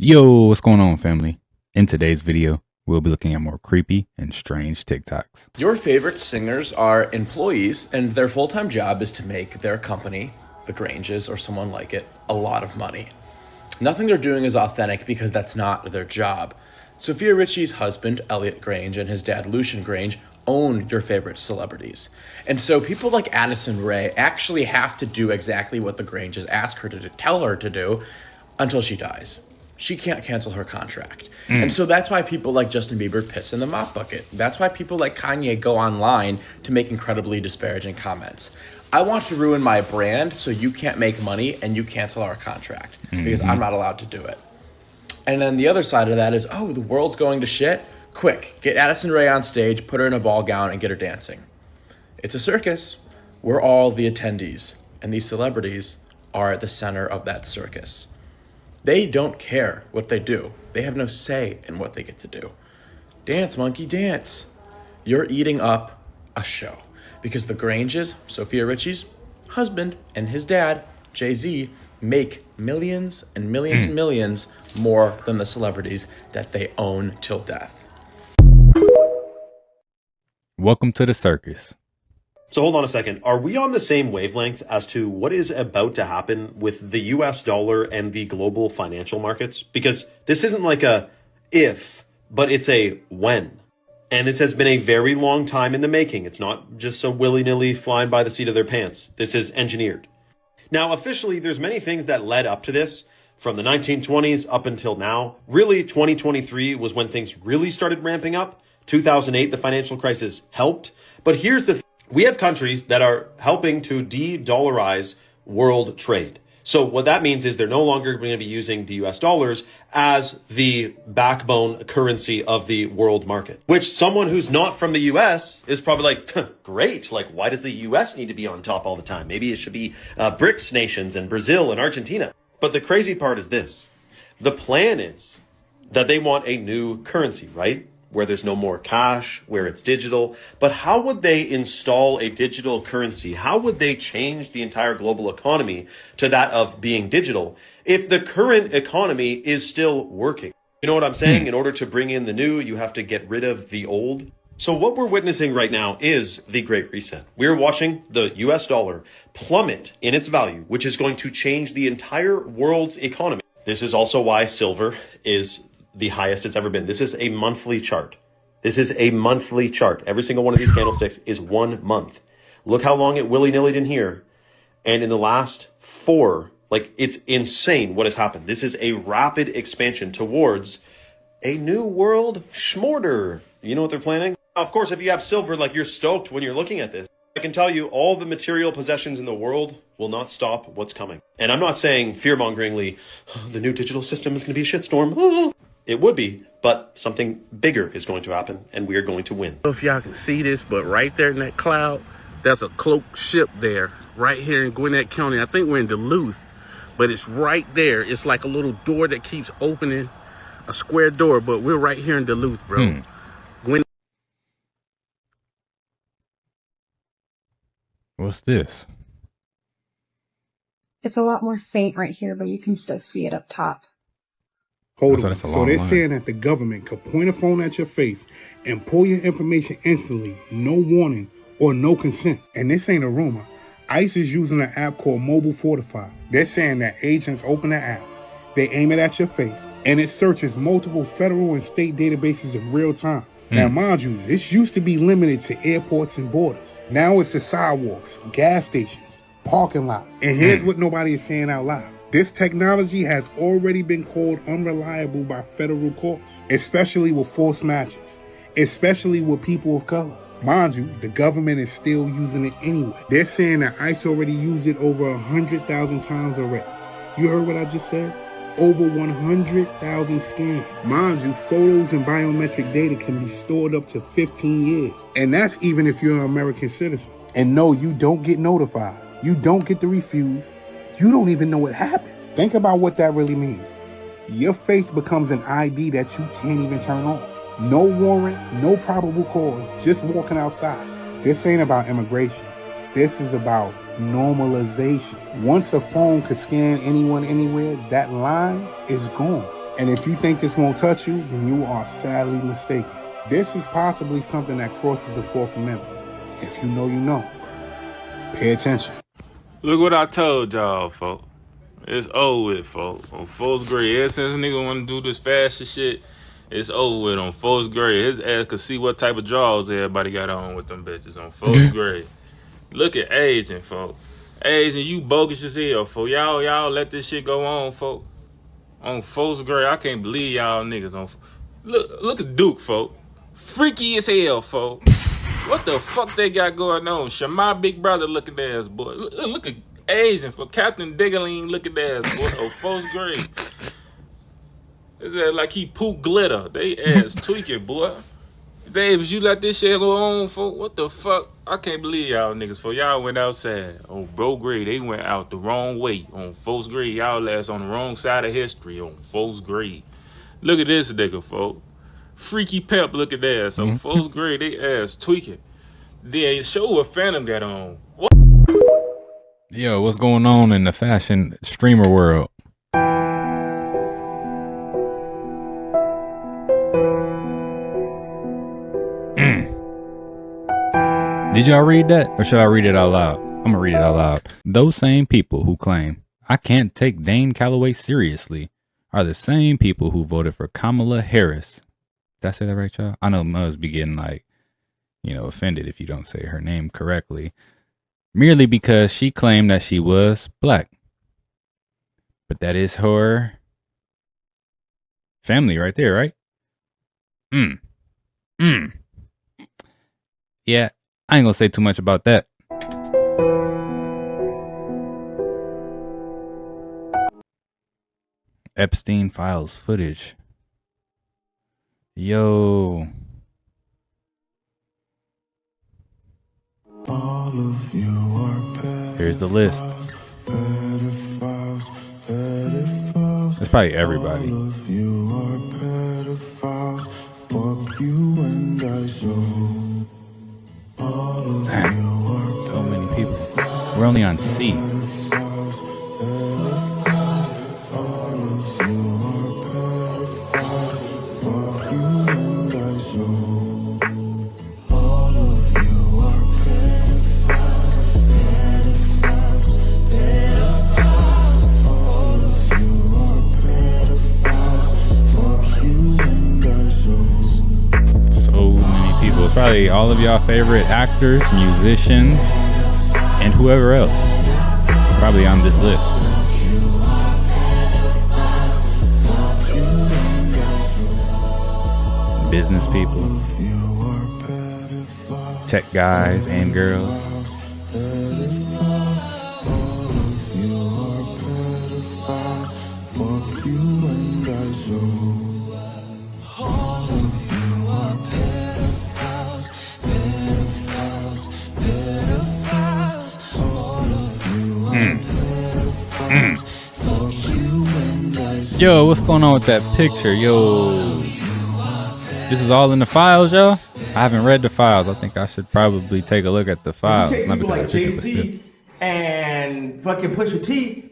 Yo, what's going on, family? In today's video, we'll be looking at more creepy and strange TikToks. Your favorite singers are employees, and their full time job is to make their company, the Granges or someone like it, a lot of money. Nothing they're doing is authentic because that's not their job. Sophia Richie's husband, Elliot Grange, and his dad, Lucian Grange, own your favorite celebrities. And so people like Addison Rae actually have to do exactly what the Granges ask her to tell her to do until she dies. She can't cancel her contract. And so that's why people like Justin Bieber piss in the mop bucket. That's why people like Kanye go online to make incredibly disparaging comments. I want to ruin my brand so you can't make money and you cancel our contract because I'm not allowed to do it. And then the other side of that is, oh, the world's going to shit. Quick, get Addison Rae on stage, put her in a ball gown, and get her dancing. It's a circus. We're all the attendees, and these celebrities are at the center of that circus. They don't care what they do. They have no say in what they get to do. Dance, monkey, dance. You're eating up a show because the Granges, Sophia Richie's husband, and his dad, Jay-Z, make millions and millions and millions more than the celebrities that they own till death. Welcome to the circus. So hold on a second. Are we on the same wavelength as to what is about to happen with the US dollar and the global financial markets? Because this isn't like a if, but it's a when. And this has been a very long time in the making. It's not just so willy-nilly flying by the seat of their pants. This is engineered. Now, officially, there's many things that led up to this from the 1920s up until now. Really, 2023 was when things really started ramping up. 2008, the financial crisis helped. But here's the thing. We have countries that are helping to de-dollarize world trade. So what that means is they're no longer going to be using the US dollars as the backbone currency of the world market, which someone who's not from the US is probably like, great. Like, why does the US need to be on top all the time? Maybe it should be BRICS nations and Brazil and Argentina. But the crazy part is this. The plan is that they want a new currency, right? Where there's no more cash, where it's digital. But how would they install a digital currency? How would they change the entire global economy to that of being digital if the current economy is still working? You know what I'm saying? In order to bring in the new, you have to get rid of the old. So what we're witnessing right now is the Great Reset. We're watching the US dollar plummet in its value, which is going to change the entire world's economy. This is also why silver is the highest it's ever been. This is a monthly chart. This is a monthly chart. Every single one of these candlesticks is 1 month. Look how long it willy-nillied in here. And in the last 4, it's insane what has happened. This is a rapid expansion towards a new world schmorder. You know what they're planning? Of course, if you have silver, you're stoked when you're looking at this. I can tell you all the material possessions in the world will not stop what's coming. And I'm not saying fear-mongeringly, the new digital system is going to be a shitstorm. It would be, but something bigger is going to happen, and we are going to win. I don't know if y'all can see this, but right there in that cloud, there's a cloaked ship there, right here in Gwinnett County. I think we're in Duluth, but it's right there. It's like a little door that keeps opening, a square door, but we're right here in Duluth, bro. What's this? It's a lot more faint right here, but you can still see it up top. Hold So on. that's a So long they're line. saying that the government could point a phone at your face and pull your information instantly, no warning or no consent. And this ain't a rumor. ICE is using an app called Mobile Fortify. They're saying that agents open the app, they aim it at your face, and it searches multiple federal and state databases in real time. Now, mind you, this used to be limited to airports and borders. Now it's to sidewalks, gas stations, parking lot. And here's what nobody is saying out loud. This technology has already been called unreliable by federal courts, especially with forced matches, especially with people of color. Mind you, the government is still using it anyway. They're saying that ICE already used it over 100,000 times already. You heard what I just said? Over 100,000 scans. Mind you, photos and biometric data can be stored up to 15 years. And that's even if you're an American citizen. And no, you don't get notified. You don't get to refuse. You don't even know what happened. Think about what that really means. Your face becomes an ID that you can't even turn off. No warrant, no probable cause, just walking outside. This ain't about immigration. This is about normalization. Once a phone could scan anyone anywhere, that line is gone. And if you think this won't touch you, then you are sadly mistaken. This is possibly something that crosses the Fourth Amendment. If you know, you know. Pay attention. Look what I told y'all, folks. It's over with, folks. On fourth grade, ever since nigga want to do this fashion shit, it's over with on fourth grade. His ass could see what type of drawers everybody got on with them bitches on fourth grade. Look at aging, folks. Aging, you bogus as hell, folks. Y'all let this shit go on, folks. On fourth grade, I can't believe y'all niggas on. Look at Duke, folks. Freaky as hell, folks. What the fuck they got going on? Shema Big Brother looking ass, boy. Look at aging for Captain Diggerling looking ass, boy. Oh, fourth grade. It's like he poop glitter. They ass tweaking, boy. Davis, you let this shit go on, folks? What the fuck? I can't believe y'all niggas, for y'all went outside on bro grade. They went out the wrong way on fourth grade. Y'all ass on the wrong side of history on fourth grade. Look at this nigga, folks. Freaky pimp looking ass. On fourth grade, they ass tweaking. Then show what Phantom got on. What? Yo, what's going on in the fashion streamer world? Did y'all read that? Or should I read it out loud? I'm gonna read it out loud. Those same people who claim I can't take Dane Calloway seriously are the same people who voted for Kamala Harris. Did I say that right, y'all? I know Muzz be getting like, offended if you don't say her name correctly, merely because she claimed that she was black. But that is her family right there, right? Yeah, I ain't gonna say too much about that. Epstein files footage. Yo. Here's the list. It's probably everybody. Damn. So many people. We're only on C. Probably all of y'all favorite actors, musicians, and whoever else probably on this list. Business people, tech guys and girls. Yo, what's going on with that picture? Yo, this is all in the files, yo? I haven't read the files. I think I should probably take a look at the files. You take Not people because like I picked it, but Jay-Z still. and fucking Pusha T,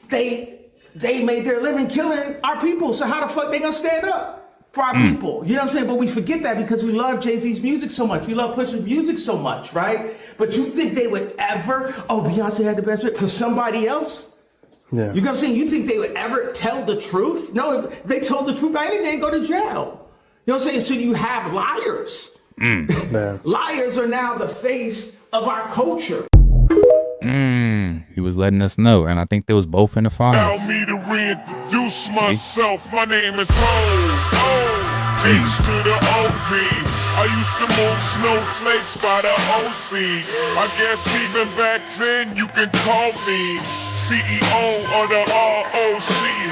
they made their living killing our people. So how the fuck they gonna stand up for our people? You know what I'm saying? But we forget that because we love Jay-Z's music so much. We love Pusha's music so much, right? But you think they would ever, Beyonce had the best fit for somebody else? Yeah. You know what I'm saying? You think they would ever tell the truth? No, if they told the truth, they ain't go to jail. You know what I'm saying? So you have liars. Liars are now the face of our culture. He was letting us know, and I think they was both in the file. Allow me to reintroduce myself. My name is Ho. Peace to the OV. I used to move snowflakes by the OC. I guess even back then you can call me CEO of the ROC.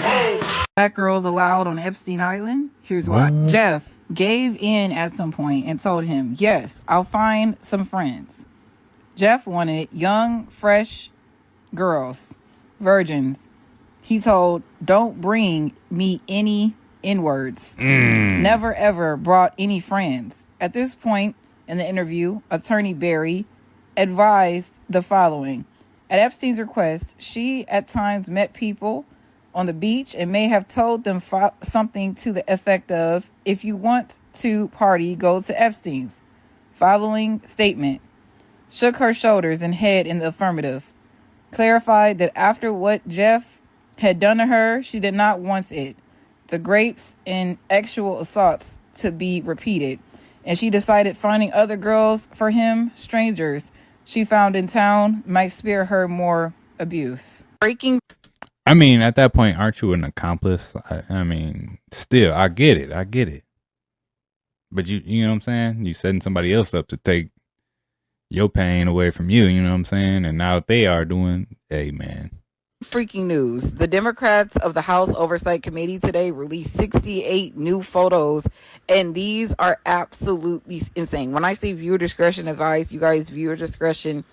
Ho. Black girls allowed on Epstein Island? Here's why. Jeff gave in at some point and told him, yes, I'll find some friends. Jeff wanted young, fresh girls, virgins. He told, don't bring me any N-words. Never ever brought any friends. At this point in the interview, attorney Barry advised the following. At Epstein's request, she at times met people on the beach and may have told them something to the effect of, "If you want to party, go to Epstein's." Following statement shook her shoulders and head in the affirmative. Clarified that after what Jeff had done to her, she did not want it, the grapes and actual assaults, to be repeated. And she decided finding other girls for him, strangers she found in town, might spare her more abuse. Breaking. I mean, at that point, aren't you an accomplice? I mean, still, I get it. But you know what I'm saying? You setting somebody else up to take your pain away from you, you know what I'm saying? And now they are doing, hey, man. Freaking news. The Democrats of the House Oversight Committee today released 68 new photos, and these are absolutely insane. When I say viewer discretion advised, you guys, viewer discretion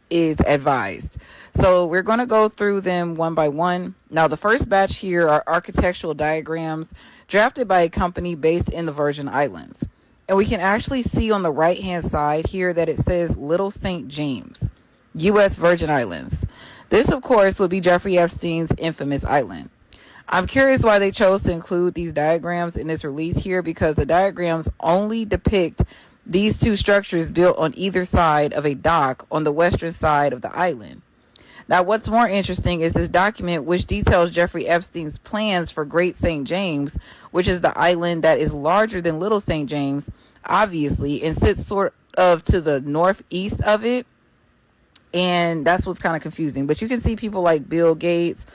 is advised. So we're going to go through them one by one. Now, the first batch here are architectural diagrams drafted by a company based in the Virgin Islands. And we can actually see on the right-hand side here that it says Little St. James, U.S. Virgin Islands. This, of course, would be Jeffrey Epstein's infamous island. I'm curious why they chose to include these diagrams in this release here, because the diagrams only depict these two structures built on either side of a dock on the western side of the island. Now, what's more interesting is this document, which details Jeffrey Epstein's plans for Great St. James, which is the island that is larger than Little St. James, obviously, and sits sort of to the northeast of it. And that's what's kind of confusing. But you can see people like Bill Gates,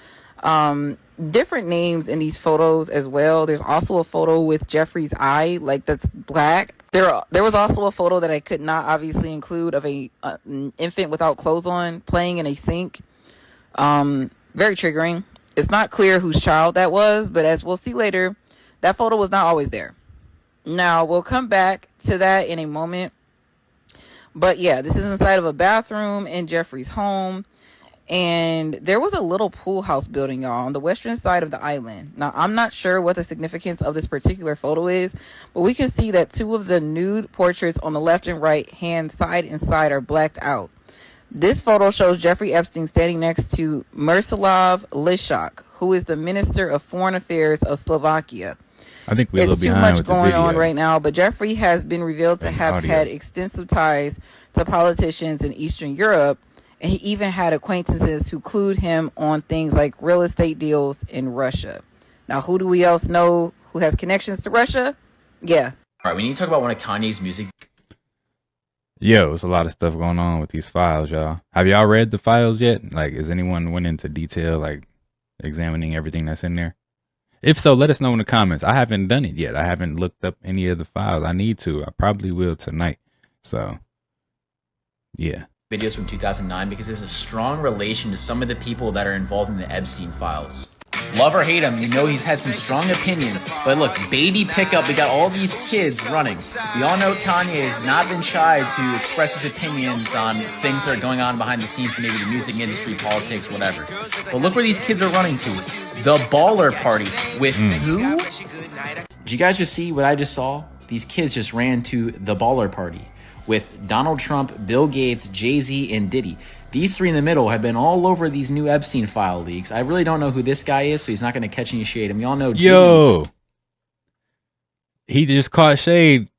different names in these photos as well. There's also a photo with Jeffrey's eye, like that's black. There was also a photo that I could not obviously include of an infant without clothes on playing in a sink. Very triggering. It's not clear whose child that was, but as we'll see later, that photo was not always there. Now, we'll come back to that in a moment. But yeah, this is inside of a bathroom in Jeffrey's home. And there was a little pool house building, y'all, on the western side of the island. Now, I'm not sure what the significance of this particular photo is, but we can see that two of the nude portraits on the left and right hand side and side are blacked out. This photo shows Jeffrey Epstein standing next to Miroslav Lishak, who is the Minister of Foreign Affairs of Slovakia. I think we're a little behind with the video. It's too much going on right now, but Jeffrey has been revealed to have had extensive ties to politicians in Eastern Europe, and he even had acquaintances who clued him on things like real estate deals in Russia. Now, who do we else know who has connections to Russia? Yeah. All right, we need to talk about one of Kanye's music. Yo, there's a lot of stuff going on with these files, y'all. Have y'all read the files yet? Like, has anyone went into detail, like, examining everything that's in there? If so, let us know in the comments. I haven't done it yet. I haven't looked up any of the files. I need to. I probably will tonight. So, yeah. Videos from 2009 because there's a strong relation to some of the people that are involved in the Epstein files. Love or hate him, you know he's had some strong opinions. But look, baby pickup, we got all these kids running. We all know Kanye has not been shy to express his opinions on things that are going on behind the scenes, maybe the music industry, politics, whatever. But look where these kids are running to. The baller party with who? Did you guys just see what I just saw? These kids just ran to the baller party with Donald Trump, Bill Gates, Jay-Z, and Diddy. These three in the middle have been all over these new Epstein file leaks. I really don't know who this guy is, so he's not going to catch any shade. And we all know Yo, he just caught shade,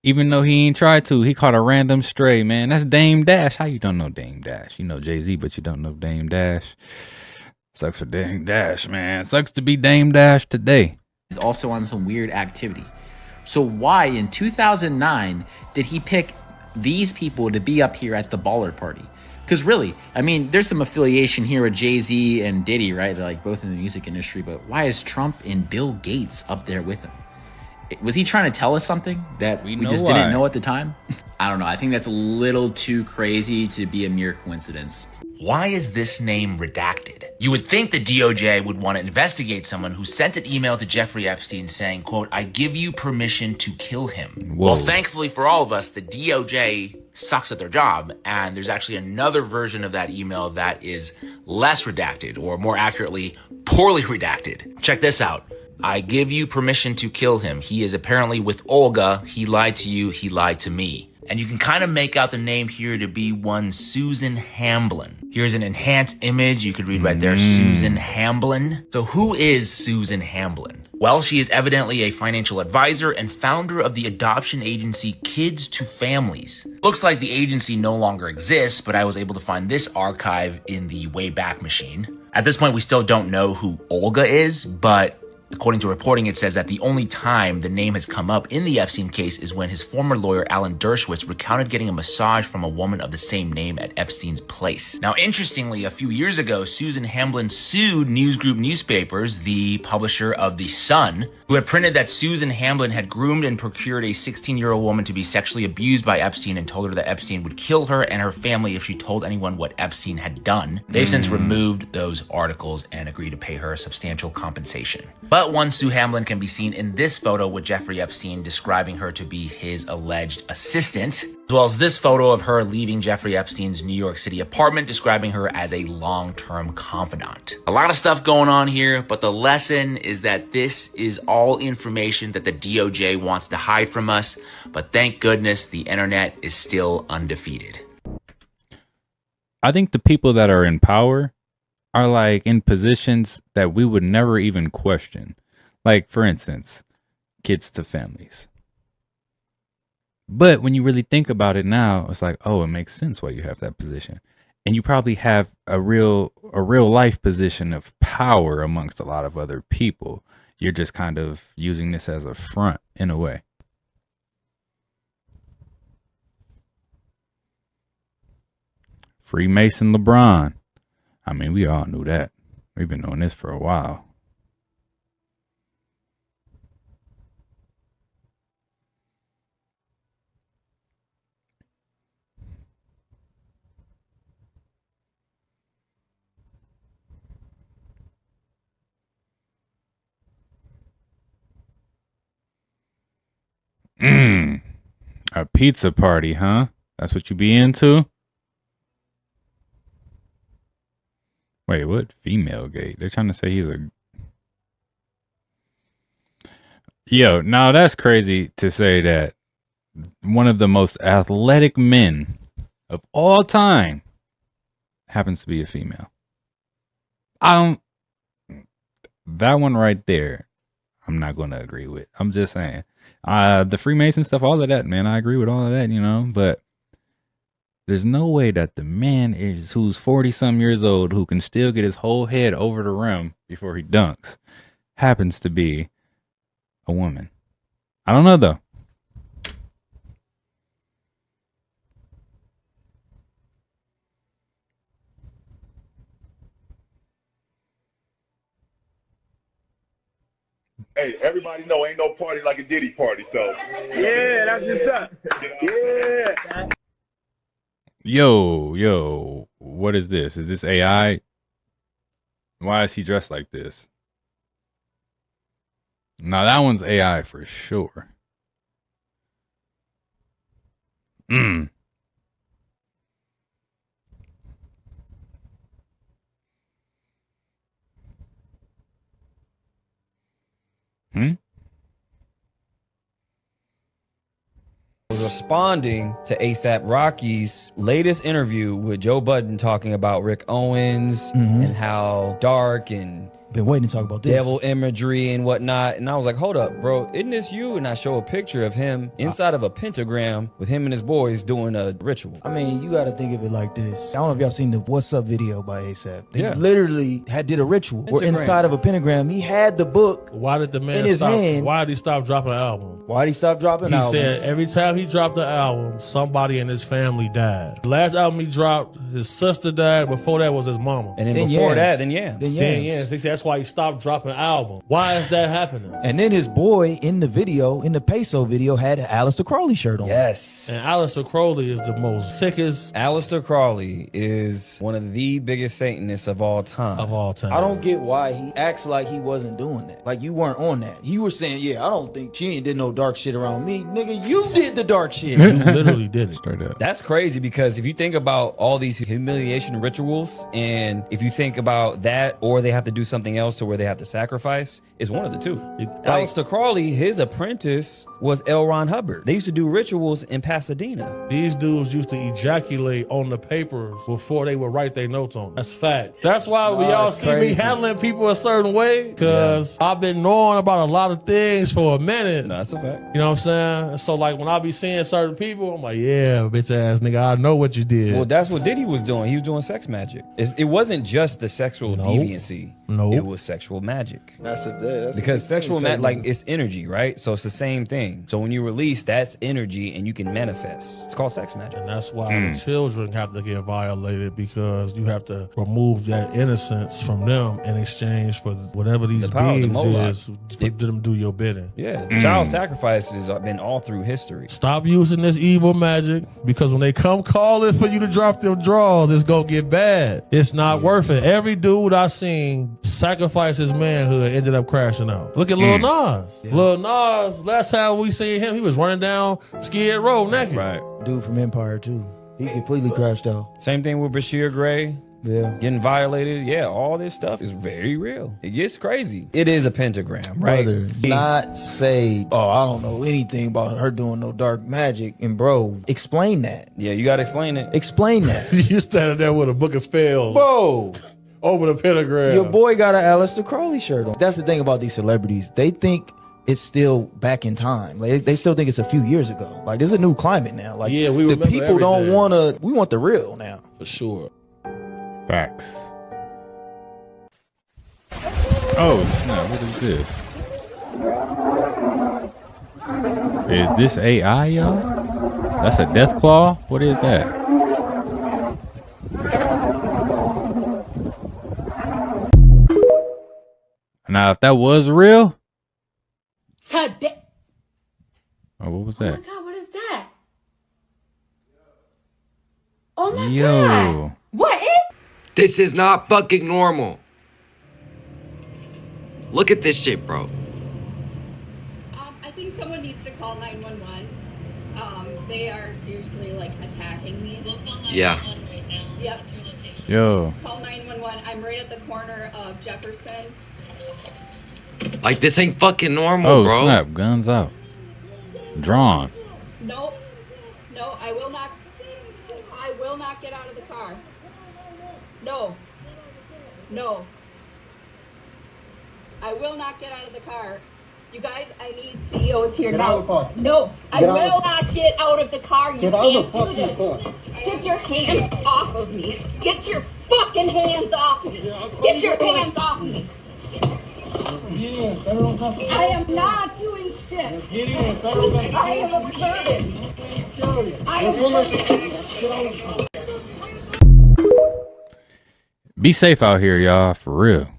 even though he ain't tried to. He caught a random stray, man. That's Dame Dash. How you don't know Dame Dash? You know Jay-Z, but you don't know Dame Dash. Sucks for Dame Dash, man. Sucks to be Dame Dash today. He's also on some weird activity. So why in 2009 did he pick these people to be up here at the baller party? Because really, I mean, there's some affiliation here with Jay-Z and Diddy, right? They're like both in the music industry, but why is Trump and Bill Gates up there with him? Was he trying to tell us something that we just didn't know at the time? I don't know. I think that's a little too crazy to be a mere coincidence. Why is this name redacted? You would think the DOJ would want to investigate someone who sent an email to Jeffrey Epstein saying, quote, "I give you permission to kill him." Whoa. Well, thankfully for all of us, the DOJ sucks at their job, and there's actually another version of that email that is less redacted, or more accurately, poorly redacted. Check this out. "I give you permission to kill him. He is apparently with Olga. He lied to you. He lied to me." And you can kind of make out the name here to be one Susan Hamblin. Here's an enhanced image. You could read right there, Susan Hamblin. So who is Susan Hamblin? Well, she is evidently a financial advisor and founder of the adoption agency Kids to Families. Looks like the agency no longer exists, but I was able to find this archive in the Wayback Machine. At this point, we still don't know who Olga is, but according to reporting, it says that the only time the name has come up in the Epstein case is when his former lawyer, Alan Dershowitz, recounted getting a massage from a woman of the same name at Epstein's place. Now, interestingly, a few years ago, Susan Hamblin sued News Group Newspapers, the publisher of The Sun, who had printed that Susan Hamblin had groomed and procured a 16-year-old woman to be sexually abused by Epstein and told her that Epstein would kill her and her family if she told anyone what Epstein had done. They've since removed those articles and agreed to pay her a substantial compensation. But one Sue Hamblin can be seen in this photo with Jeffrey Epstein describing her to be his alleged assistant, as well as this photo of her leaving Jeffrey Epstein's New York City apartment, describing her as a long-term confidant. A lot of stuff going on here, but the lesson is that this is all information that the DOJ wants to hide from us, but thank goodness the internet is still undefeated. I think the people that are in power are like in positions that we would never even question. Like, for instance, Kids to Families. But when you really think about it now, it's like, oh, it makes sense why you have that position. And you probably have a real life position of power amongst a lot of other people. You're just kind of using this as a front in a way. Freemason LeBron. I mean, we all knew that. We've been doing this for a while. A pizza party, huh? That's what you be into? Wait, what? Female gay? They're trying to say he's a... Yo, now that's crazy to say that one of the most athletic men of all time happens to be a female. That one right there, I'm not going to agree with. I'm just saying. The Freemason stuff, all of that, man, I agree with all of that, you know, but there's no way that the man who's 40-some years old, who can still get his whole head over the rim before he dunks, happens to be a woman. I don't know, though. Hey, everybody know ain't no party like a Diddy party, so. Yeah, that's what's up. Yeah. Yo, what is this? Is this AI? Why is he dressed like this? Now that one's AI for sure. Was responding to ASAP Rocky's latest interview with Joe Budden, talking about Rick Owens and how dark and been waiting to talk about this. Devil imagery and whatnot. And I was like, hold up, bro, isn't this you? And I show a picture of him inside of a pentagram with him and his boys doing a ritual. I mean, you got to think of it like this. I don't know if y'all seen the What's Up video by ASAP. They Yeah. literally did a ritual. Where inside of a pentagram, he had the book. Why did the man in his stop? hand. Why did he stop dropping an album? Why did he stop dropping He albums? said every time he dropped the album, somebody in his family died. The last album he dropped, his sister died. Before that was his mama. And then before that, then yeah. Then Yes. They said that's why he stopped dropping album. Why is that happening? And then his boy in the video, in the Peso video, had an Aleister Crowley shirt on. Yes. And Aleister Crowley is the most sickest. Aleister Crowley is one of the biggest Satanists of all time. I don't get why he acts like he wasn't doing that. Like you weren't on that. You were saying, yeah, I don't think she ain't did no dark shit around me. Nigga, you did the dark shit. You literally did it. Straight up. That's crazy, because if you think about all these humiliation rituals, and if you think about that, or they have to do something else to where they have to sacrifice, It's one of the two. Aleister Crowley, his apprentice was L. Ron Hubbard. They used to do rituals in Pasadena. These dudes used to ejaculate on the papers before they would write their notes on it. That's fact. That's why we all see me handling people a certain way, because I've been knowing about a lot of things for a minute. No, that's a fact. You know what I'm saying? So like when I be seeing certain people, I'm like, yeah, bitch ass nigga, I know what you did. Well, that's what Diddy was doing. He was doing sex magic. It wasn't just the sexual deviancy. No, it was sexual magic. That's because sexual magic, like, it's energy, right? So it's the same thing. So when you release, that's energy, and you can manifest. It's called sex magic. And that's why the children have to get violated, because you have to remove that innocence from them in exchange for whatever these beings is, for them to do your bidding. Yeah, child sacrifices have been all through history. Stop using this evil magic, because when they come calling for you to drop them draws, it's gonna get bad. It's not worth it. Every dude I seen sacrifice his manhood ended up crashing out. Look at Lil Nas. Lil Nas, last time we seen him, he was running down Skid Row naked. Right. Dude from Empire too. He completely crashed out. Same thing with Bashir Gray. Yeah. Getting violated. Yeah, all this stuff is very real. It gets crazy. It is a pentagram, right? Brother, not say, oh, I don't know anything about her doing no dark magic. And bro, explain that. Yeah, you gotta explain it. Explain that. You standing there with a book of spells. Bro. Over the pentagram. Your boy got an Aleister Crowley shirt on. That's the thing about these celebrities. They think it's still back in time. Like, they still think it's a few years ago. Like, there's a new climate now. Like, yeah, we the remember people don't everything. want to. We want the real now. For sure. Facts. Oh, snap. What is this? Is this AI, y'all? That's a death claw? What is that? Now, if that was real. Oh Oh, what was that? my god, what is that? Oh my Yo. god. What is? This is not fucking normal. Look at this shit, bro. I think someone needs to call 911. They are seriously like attacking me. Yeah. Yep. Yo. Call 911. I'm right at the corner of Jefferson. Like, this ain't fucking normal, Oh, bro. snap. Guns out. Drawn. No, I will not. I will not get out of the car. No. I will not get out of the car. You guys, I need CEOs here now. No, I will not get out of the car. You can't do this. Get your hands off of me. Get your fucking hands off me. Get your hands off me. I am not doing shit. I am observing. I am observing. Be safe out here, y'all. For real.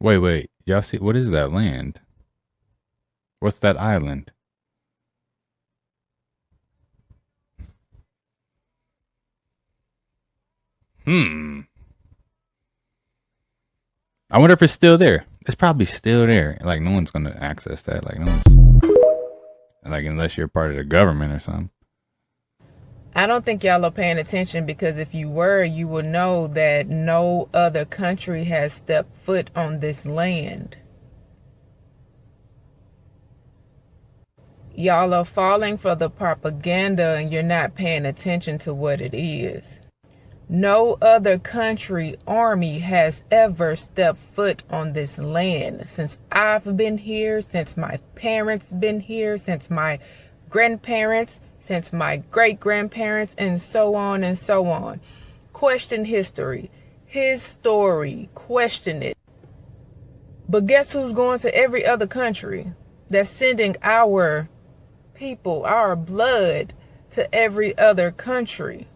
Wait. Y'all see, what is that land? What's that island? I wonder if it's still there. It's probably still there. Like, no one's gonna access that. Like, no one's, like, unless you're part of the government or something. I don't think y'all are paying attention, because if you were, you would know that no other country has stepped foot on this land. Y'all are falling for the propaganda and you're not paying attention to what it is. No other country army has ever stepped foot on this land since I've been here, since my parents been here, since my grandparents, since my great-grandparents, and so on and so on. Question history, his story, question it. But guess who's going to every other country that's sending our people, our blood, to every other country?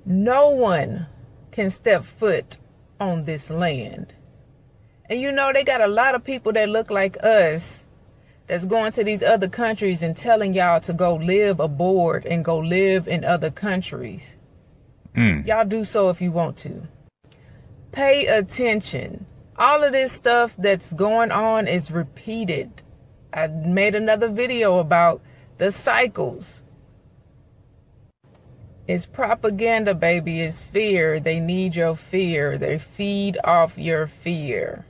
No one can step foot on this land. And you know, they got a lot of people that look like us that's going to these other countries and telling y'all to go live aboard and go live in other countries. Y'all do so if you want to. Pay attention. All of this stuff that's going on is repeated. I made another video about the cycles. It's propaganda, baby. It's fear. They need your fear. They feed off your fear.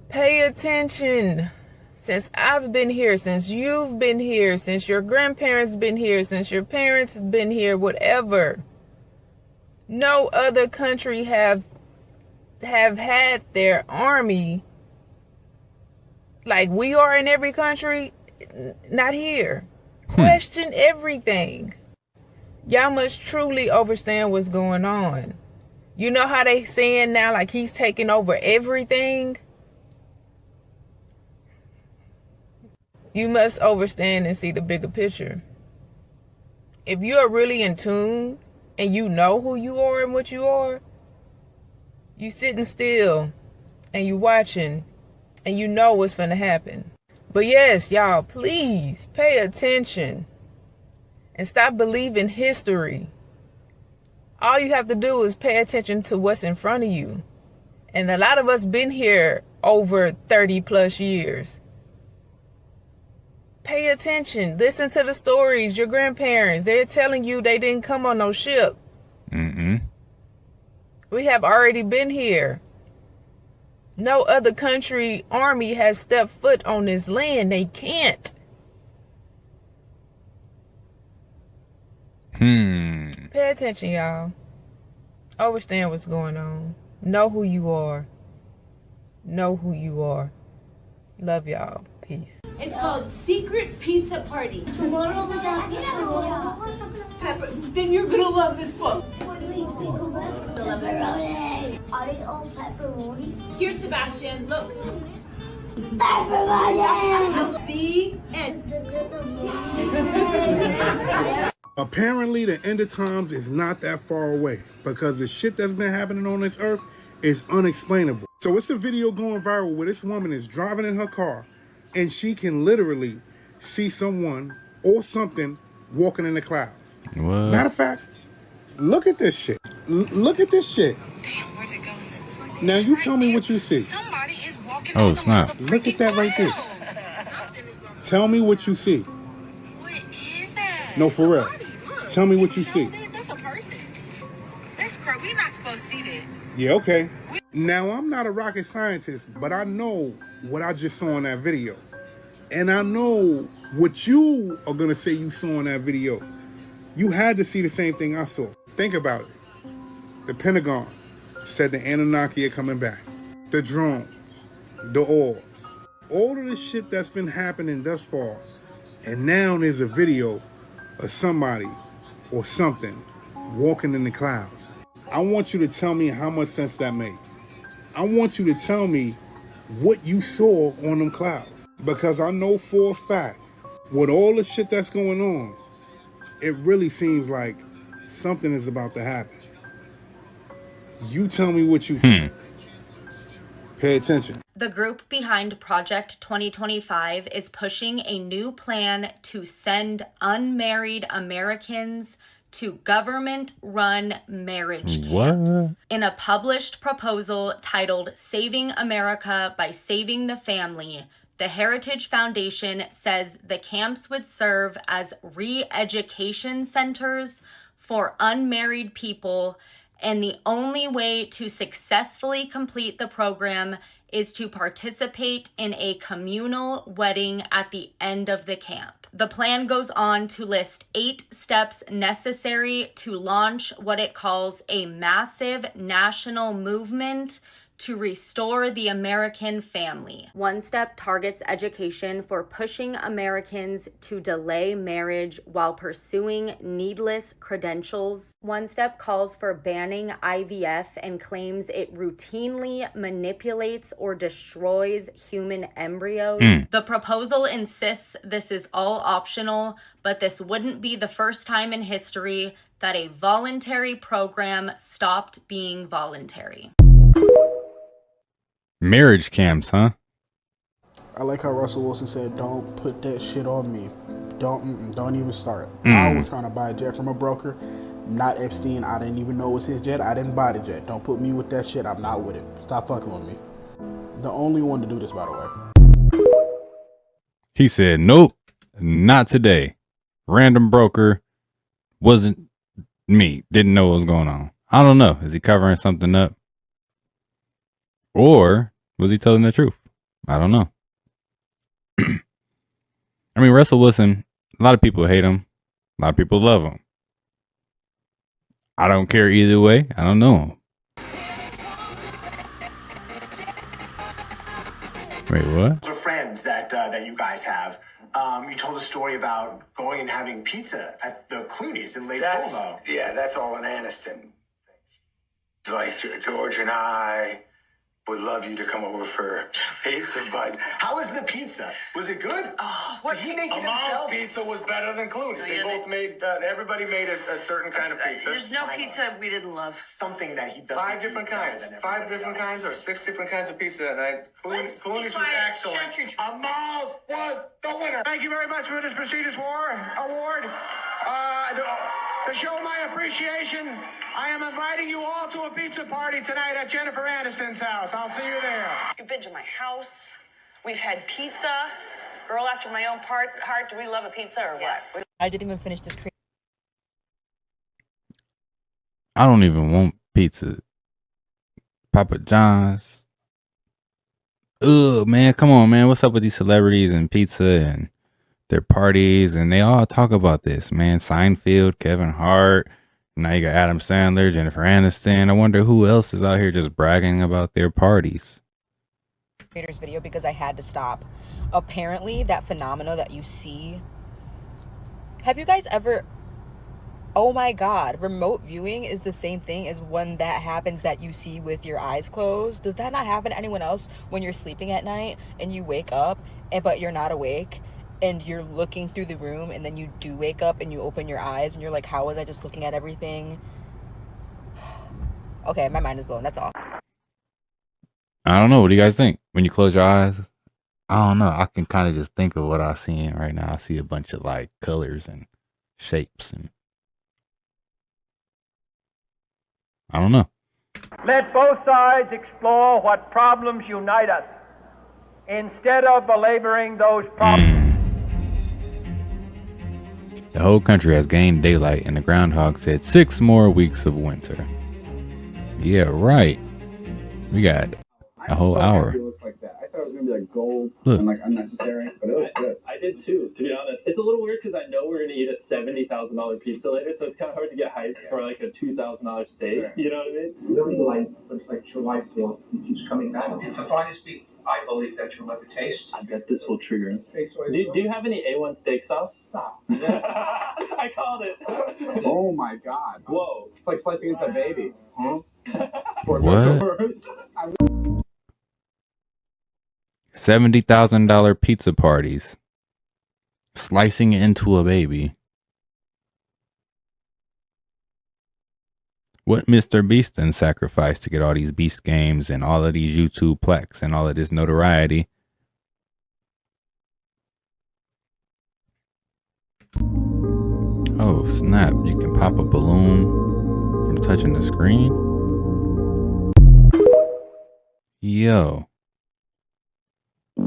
Pay attention. Since I've been here, since you've been here, since your grandparents been here, since your parents have been here, whatever. No other country have had their army like we are in every country. Not here. Question everything. Y'all must truly understand what's going on. You know how they saying now like he's taking over everything? You must understand and see the bigger picture. If you are really in tune and you know who you are and what you are, you sitting still and you watching and you know what's finna happen. But yes, y'all, please pay attention and stop believing history. All you have to do is pay attention to what's in front of you. And a lot of us been here over 30 plus years. Pay attention. Listen to the stories. Your grandparents, they're telling you they didn't come on no ship. We have already been here. No other country army has stepped foot on this land. They can't. Pay attention, y'all. Understand what's going on. Know who you are. Know who you are. Love y'all. Peace. It's called Secret Pizza Party. Tomorrow we got Pepper, then you're gonna love this book. Pepperoni. Are they all pepperoni? Here, Sebastian, look. Pepperoni. The end. Apparently, the end of times is not that far away because the shit that's been happening on this earth is unexplainable. So it's a video going viral where this woman is driving in her car and she can literally see someone or something walking in the clouds. What? Matter of fact, look at this shit. Look at this shit. Now you tell me what you see. Oh, snap. Look at that right there. Tell me what you see. What is that? No, for real. Tell me what you see. That's a person. That's crazy. We're not supposed to see that. Yeah, okay. Now, I'm not a rocket scientist, but I know what I just saw in that video. And I know what you are going to say you saw in that video. You had to see the same thing I saw. Think about it. The Pentagon said the Anunnaki are coming back. The drones, the orbs, all of the shit that's been happening thus far. And now there's a video of somebody or something walking in the clouds. I want you to tell me how much sense that makes. I want you to tell me what you saw on them clouds. Because I know for a fact, with all the shit that's going on, it really seems like something is about to happen. You tell me what you think. Pay attention. The group behind Project 2025 is pushing a new plan to send unmarried Americans to government-run marriage camps. In a published proposal titled Saving America by Saving the Family, the Heritage Foundation says the camps would serve as re-education centers for unmarried people, and the only way to successfully complete the program is to participate in a communal wedding at the end of the camp. The plan goes on to list 8 steps necessary to launch what it calls a massive national movement to restore the American family. One step targets education for pushing Americans to delay marriage while pursuing needless credentials. One step calls for banning IVF and claims it routinely manipulates or destroys human embryos. The proposal insists this is all optional, but this wouldn't be the first time in history that a voluntary program stopped being voluntary. Marriage camps, huh? I like how Russell Wilson said, "Don't put that shit on me. Don't even start." I was trying to buy a jet from a broker, not Epstein. I didn't even know it was his jet. I didn't buy the jet. Don't put me with that shit. I'm not with it. Stop fucking with me. The only one to do this, by the way. He said, nope, not today. Random broker wasn't me, didn't know what was going on. I don't know. Is he covering something up? Or was he telling the truth? I don't know. I mean, Russell Wilson, a lot of people hate him. A lot of people love him. I don't care either way. I don't know him. Wait, what? Those are friends that you guys have. You told a story about going and having pizza at the Clooney's in Lake Como. Yeah, that's all in Aniston. Like George and I would love you to come over for pizza, but how was the pizza? Was it good? Oh, what did he make it Amal's himself? pizza was better than Clooney's. They both made. Everybody made a certain kind of pizza. There's no pizza we didn't love. Something that he does. 5 different kinds. 5 different kinds or 6 different kinds of pizza that night. Clooney's was excellent. Amal's was the winner. Thank you very much for this prestigious award. To show my appreciation, I am inviting you all to a pizza party tonight at Jennifer Aniston's house. I'll see you there. You've been to my house. We've had pizza. Girl after my own heart. Do we love a pizza or what? I didn't even finish this cream. I don't even want pizza. Papa John's. Ugh, man, come on, man. What's up with these celebrities and pizza and their parties? And they all talk about this, man. Seinfeld, Kevin Hart. Now you got Adam Sandler, Jennifer Aniston. I wonder who else is out here just bragging about their parties. Creators video because I had to stop. Apparently, that phenomena that you see. Have you guys ever? Oh my God! Remote viewing is the same thing as when that happens that you see with your eyes closed. Does that not happen to anyone else when you're sleeping at night and you wake up but you're not awake? And you're looking through the room and then you do wake up and you open your eyes and you're like, how was I just looking at everything? Okay, my mind is blown. That's all. I don't know. What do you guys think? When you close your eyes? I don't know. I can kind of just think of what I'm seeing right now. I see a bunch of like colors and shapes and I don't know. Let both sides explore what problems unite us instead of belaboring those problems. The whole country has gained daylight and the groundhog said 6 more weeks of winter. Yeah, right. We got a whole hour. It looks like that. I thought it was gonna be like gold Look. and like unnecessary, but it was good. I did too, to be honest. It's a little weird because I know we're gonna eat a $70,000 pizza later, so it's kind of hard to get hyped for like a $2,000 steak. Sure. You know what I mean? Really light, but it's like July 4th. It keeps coming back. It's the finest beef. I believe that you'll ever taste. I bet this will trigger him. Do you have any A1 steak sauce? I called it. Oh my God. Whoa. It's like slicing into a baby. Huh? What? $70,000 pizza parties. Slicing into a baby. What Mr. Beast then sacrificed to get all these Beast games and all of these YouTube plaques and all of this notoriety. Oh snap, you can pop a balloon from touching the screen? Yo.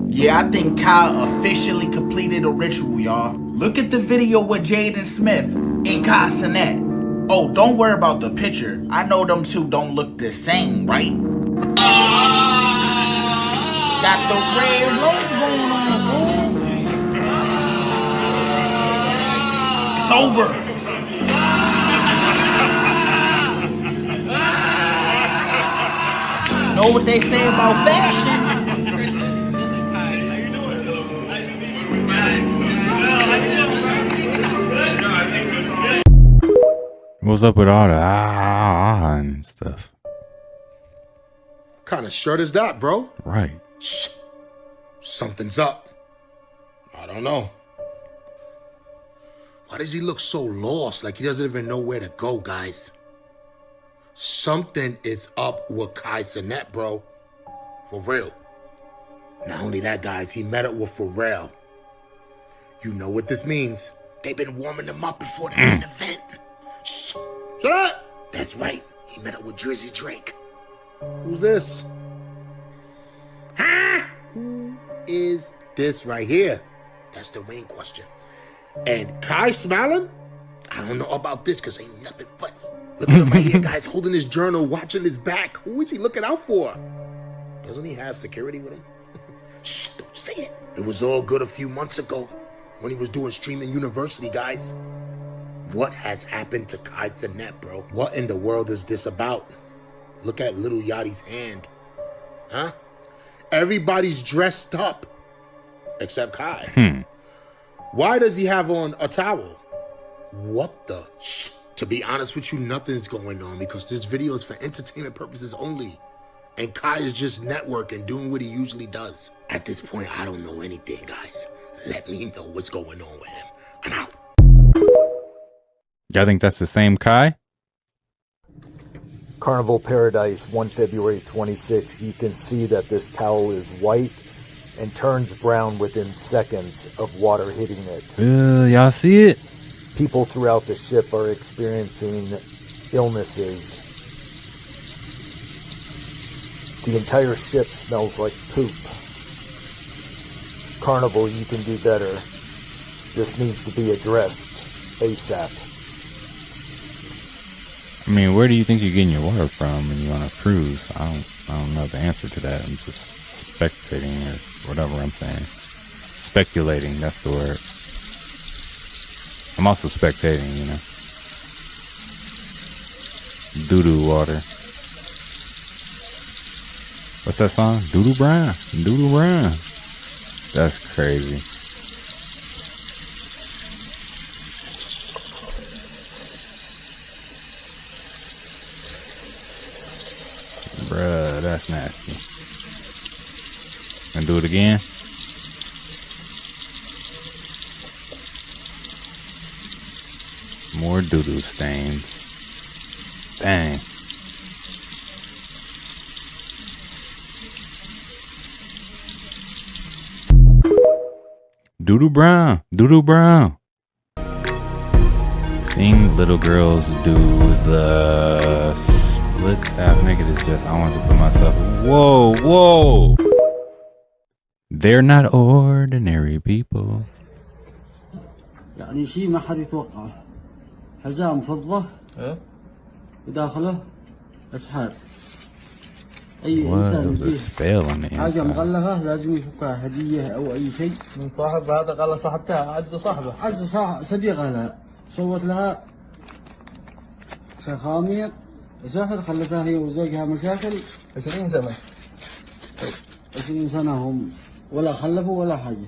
Yeah, I think Kyle officially completed a ritual, y'all. Look at the video with Jaden Smith and Kai Cenat. Oh, don't worry about the picture. I know them two don't look the same, right? Got the red robe going on, fool. It's over. Know what they say about fashion? What's up with all the and stuff? What kind of shirt is that, bro? Right. Shh. Something's up. I don't know. Why does he look so lost? Like he doesn't even know where to go, guys. Something is up with Kai Cenat, bro. For real. Not only that, guys, he met up with Pharrell. You know what this means. They've been warming him up before the main event. Shh. Shut up! That's right. He met up with Drizzy Drake. Who's this? Huh? Who is this right here? That's the main question. And Kai smiling? I don't know about this because ain't nothing funny. Look at him right here, guys, holding his journal, watching his back. Who is he looking out for? Doesn't he have security with him? Shh, don't say it. It was all good a few months ago when he was doing streaming university, guys. What has happened to Kai Cenat, bro? What in the world is this about? Look at Little Yachty's hand. Huh? Everybody's dressed up except Kai. Why does he have on a towel? What the? Shh. To be honest with you, nothing's going on because this video is for entertainment purposes only. And Kai is just networking, doing what he usually does. At this point, I don't know anything, guys. Let me know what's going on with him. I'm out. Y'all think that's the same Kai? Carnival Paradise, 1 February 26. You can see that this towel is white and turns brown within seconds of water hitting it. Y'all see it? People throughout the ship are experiencing illnesses. The entire ship smells like poop. Carnival, you can do better. This needs to be addressed ASAP. I mean, where do you think you're getting your water from when you're on a cruise? I don't know the answer to that. I'm just spectating or whatever I'm saying. Speculating, that's the word. I'm also spectating, you know. Doo-doo water. What's that song? Doodoo Brown. Doodoo Brown. That's crazy. Bruh, that's nasty. And do it again. More doo-doo stains. Dang. Doodoo Brown. Doodoo Brown. Seeing little girls do the splits half naked is just, I want to put myself, whoa, whoa. They're not ordinary people. يعني شيء ما حد يتوقعه. حزام فضة وداخله أسحار. أي إنسان فيه حاجة مغلفة لازم يفكها هدية أو أي شيء من صاحب هذا قال صاحبتها عز صاحبه عز صديقة لها سوت لها شخامير سافر خلتها هي وزوجها مشاكل 20 سنة 20 سنة هم ولا خلفوا ولا حاجة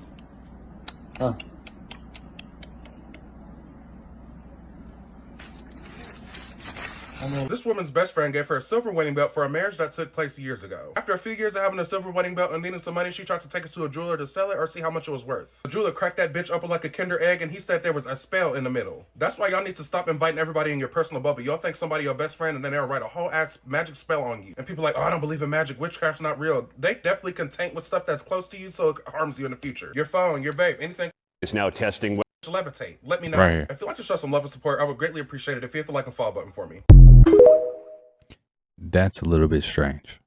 This woman's best friend gave her a silver wedding belt for a marriage that took place years ago. After a few years of having a silver wedding belt and needing some money, she tried to take it to a jeweler to sell it or see how much it was worth. The jeweler cracked that bitch open like a Kinder egg and he said there was a spell in the middle. That's why y'all need to stop inviting everybody in your personal bubble. Y'all think somebody your best friend and then they'll write a whole ass magic spell on you. And people are like, oh, I don't believe in magic. Witchcraft's not real. They definitely can taint with stuff that's close to you so it harms you in the future. Your phone, your vape, anything. Is now testing. Levitate. Let me know. Right. If you'd like to show some love and support, I would greatly appreciate it if you hit the like and follow button for me. That's a little bit strange.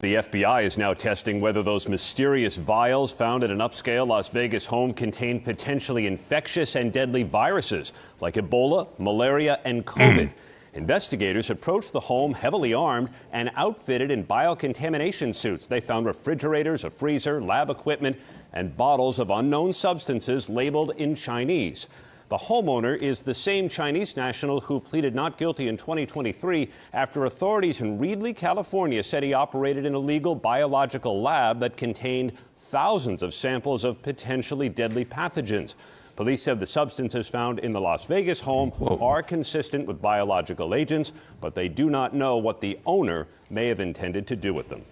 The FBI is now testing whether those mysterious vials found at an upscale Las Vegas home contain potentially infectious and deadly viruses like Ebola, malaria, and COVID. Investigators approached the home heavily armed and outfitted in biocontamination suits. They found refrigerators, a freezer, lab equipment, and bottles of unknown substances labeled in Chinese. The homeowner is the same Chinese national who pleaded not guilty in 2023 after authorities in Reedley, California said he operated an illegal biological lab that contained thousands of samples of potentially deadly pathogens. Police said the substances found in the Las Vegas home are consistent with biological agents, but they do not know what the owner may have intended to do with them.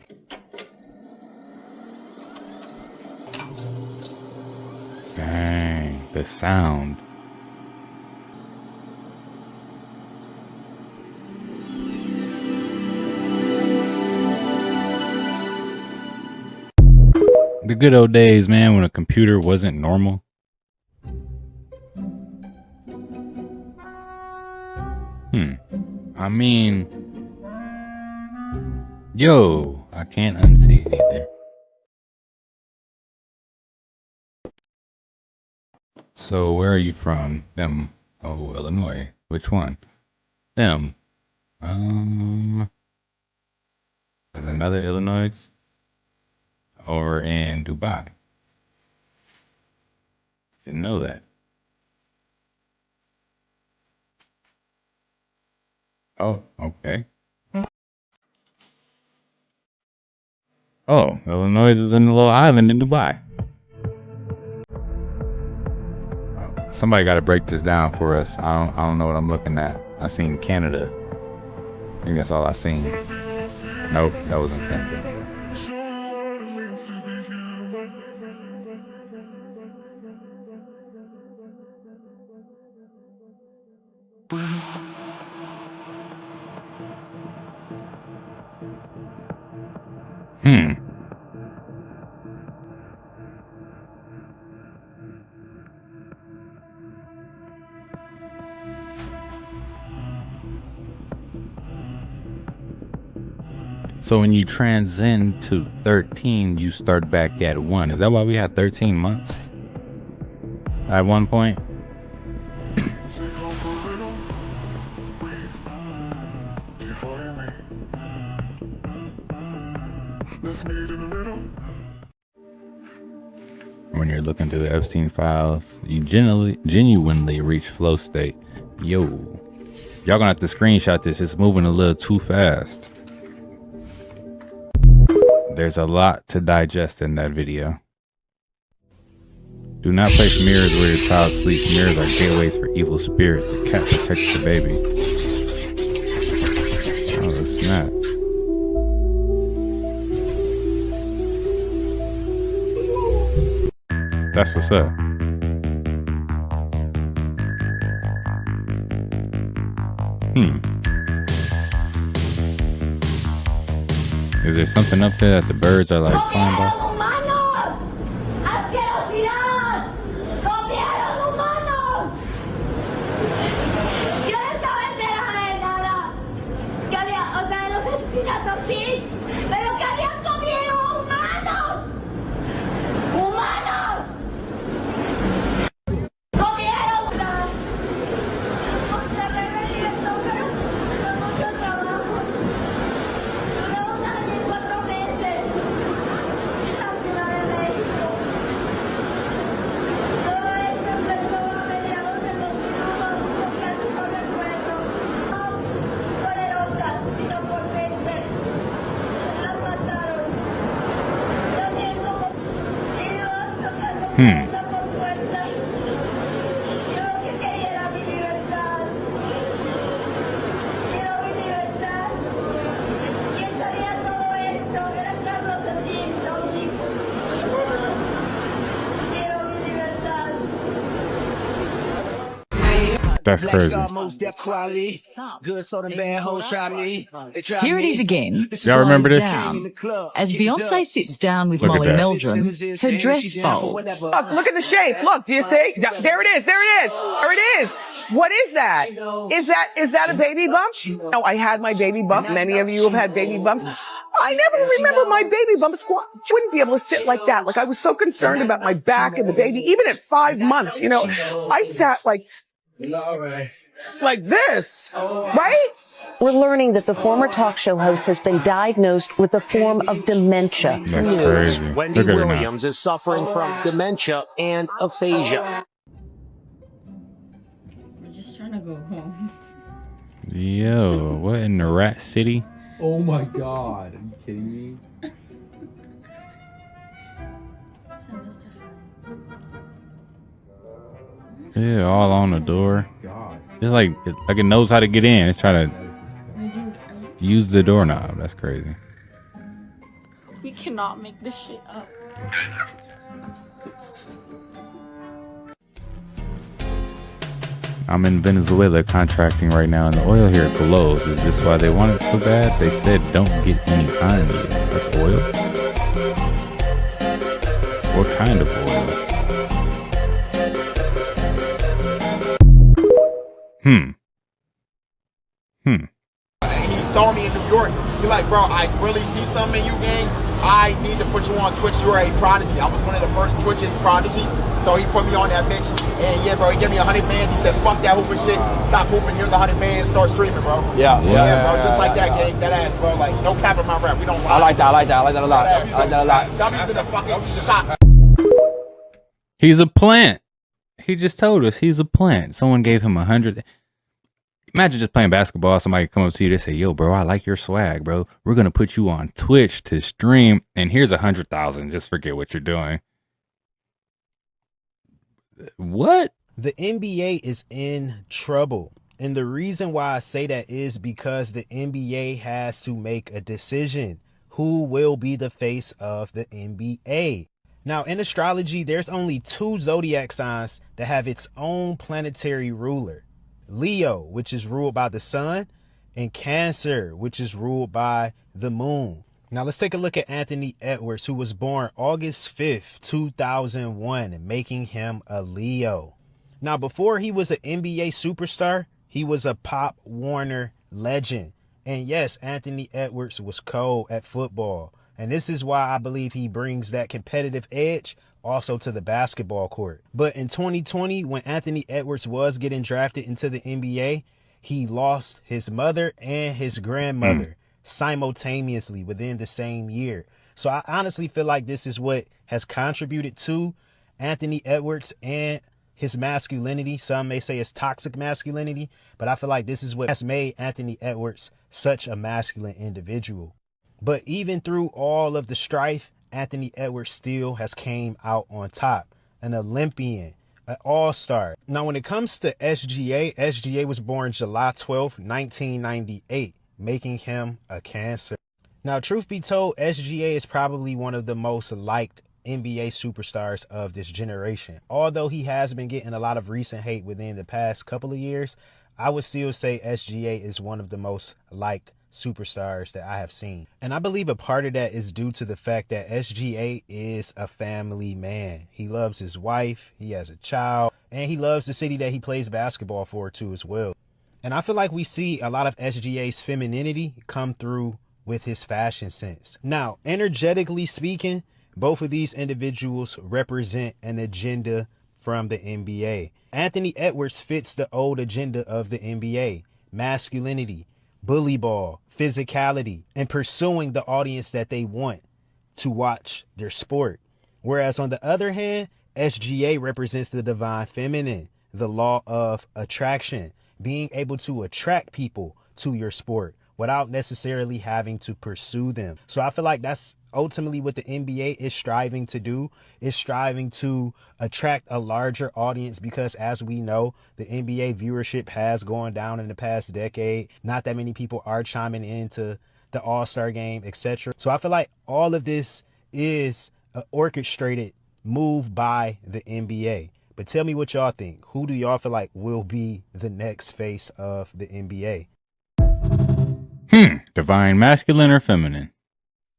Dang, the sound. The good old days, man, when a computer wasn't normal. I mean, yo, I can't unsee it either. So where are you from? Them Oh, Illinois. Which one? Them. There's another Illinois over in Dubai. Didn't know that. Oh, okay. Oh, Illinois is in a little island in Dubai. Somebody got to break this down for us. I don't know what I'm looking at. I seen Canada. I think that's all I seen. Nope, that wasn't Canada. So when you transcend to 13, you start back at 1. Is that why we had 13 months at one point? When you're looking through the Epstein files, you genuinely reach flow state. Yo, y'all gonna have to screenshot this. It's moving a little too fast. There's a lot to digest in that video. Do not place mirrors where your child sleeps. Mirrors are gateways for evil spirits. The cat protects the baby. Oh, snap. That's what's up. Is there something up there that the birds are like flying by? That's crazy. Here it is again. Y'all remember this? As Beyonce sits down with Molly Meldrum, her dress folds. Look at the shape. Look, do you see? There it is. There it is. There it is. What is that? Is that a baby bump? No, I had my baby bump. Many of you have had baby bumps. I never remember my baby bump squat. Wouldn't be able to sit like that. Like I was so concerned about my back and the baby. Even at 5 months, you know, I sat like this, right? We're learning that the former talk show host has been diagnosed with a form of dementia. That's crazy. Wendy Williams is suffering from dementia and aphasia. We're just trying to go home. Yo, what in the Rat City? Oh my God, are you kidding me? Yeah, all on the door. It's like it knows how to get in. It's trying to use the doorknob. That's crazy. We cannot make this shit up. I'm in Venezuela contracting right now, and the oil here glows. Is this why they want it so bad? They said don't get any iron. That's oil? What kind of oil? He saw me in New York. Be like, bro, I really see something in you, gang. I need to put you on Twitch. You are a prodigy. I was one of the first Twitch's prodigy. So he put me on that bitch. And yeah, bro, he gave me 100 bands. He said, fuck that hooping shit. Stop hooping. Here's the 100 bands. Start streaming, bro. Yeah, bro. Just like that, gang. That ass, bro. Like, no cap in my rap. We don't lie. I like that. I like that. I like that a lot. I like that a lot. W's in the fucking shot. He's a plant. He just told us he's a plant. Someone gave him 100. Imagine just playing basketball. Somebody come up to you, they say, yo, bro, I like your swag, bro. We're going to put you on Twitch to stream. And here's 100,000. Just forget what you're doing. What? The NBA is in trouble. And the reason why I say that is because the NBA has to make a decision. Who will be the face of the NBA? Now, in astrology, there's only 2 zodiac signs that have its own planetary ruler. Leo, which is ruled by the sun, and Cancer, which is ruled by the moon. Now, let's take a look at Anthony Edwards, who was born August 5th, 2001, making him a Leo. Now, before he was an NBA superstar, he was a Pop Warner legend. And yes, Anthony Edwards was cold at football. And this is why I believe he brings that competitive edge also to the basketball court. But in 2020, when Anthony Edwards was getting drafted into the NBA, he lost his mother and his grandmother simultaneously within the same year. So I honestly feel like this is what has contributed to Anthony Edwards and his masculinity. Some may say it's toxic masculinity, but I feel like this is what has made Anthony Edwards such a masculine individual. But even through all of the strife, Anthony Edwards still has came out on top. An Olympian, an all-star. Now, when it comes to SGA was born July 12th, 1998, making him a Cancer. Now, truth be told, SGA is probably one of the most liked NBA superstars of this generation. Although he has been getting a lot of recent hate within the past couple of years, I would still say SGA is one of the most liked superstars that I have seen. And I believe a part of that is due to the fact that SGA is a family man. He loves his wife, he has a child, and he loves the city that he plays basketball for too as well. And I feel like we see a lot of SGA's femininity come through with his fashion sense. Now, energetically speaking, both of these individuals represent an agenda from the NBA. Anthony Edwards fits the old agenda of the NBA: masculinity, bully ball, physicality, and pursuing the audience that they want to watch their sport. Whereas on the other hand, SGA represents the divine feminine, the law of attraction, being able to attract people to your sport without necessarily having to pursue them. So I feel like that's ultimately what the NBA is striving to do, is striving to attract a larger audience, because as we know, the NBA viewership has gone down in the past decade. Not that many people are chiming into the All-Star game, etc. So I feel like all of this is an orchestrated move by the NBA. But tell me what y'all think. Who do y'all feel like will be the next face of the NBA? Divine masculine or feminine?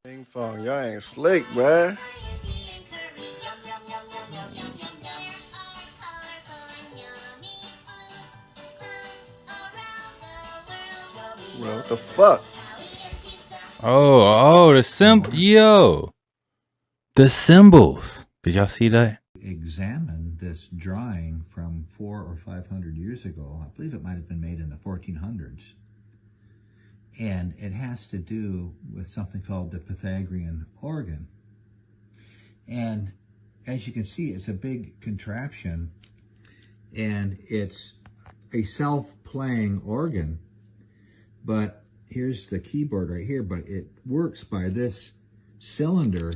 Ping pong, y'all ain't slick, bruh. Bro, what the fuck? Oh, the the symbols. Did y'all see that? Examine this drawing from 400 or 500 years ago. I believe it might have been made in the 1400s. And it has to do with something called the Pythagorean organ. And as you can see, it's a big contraption, and it's a self-playing organ. But here's the keyboard right here, but it works by this cylinder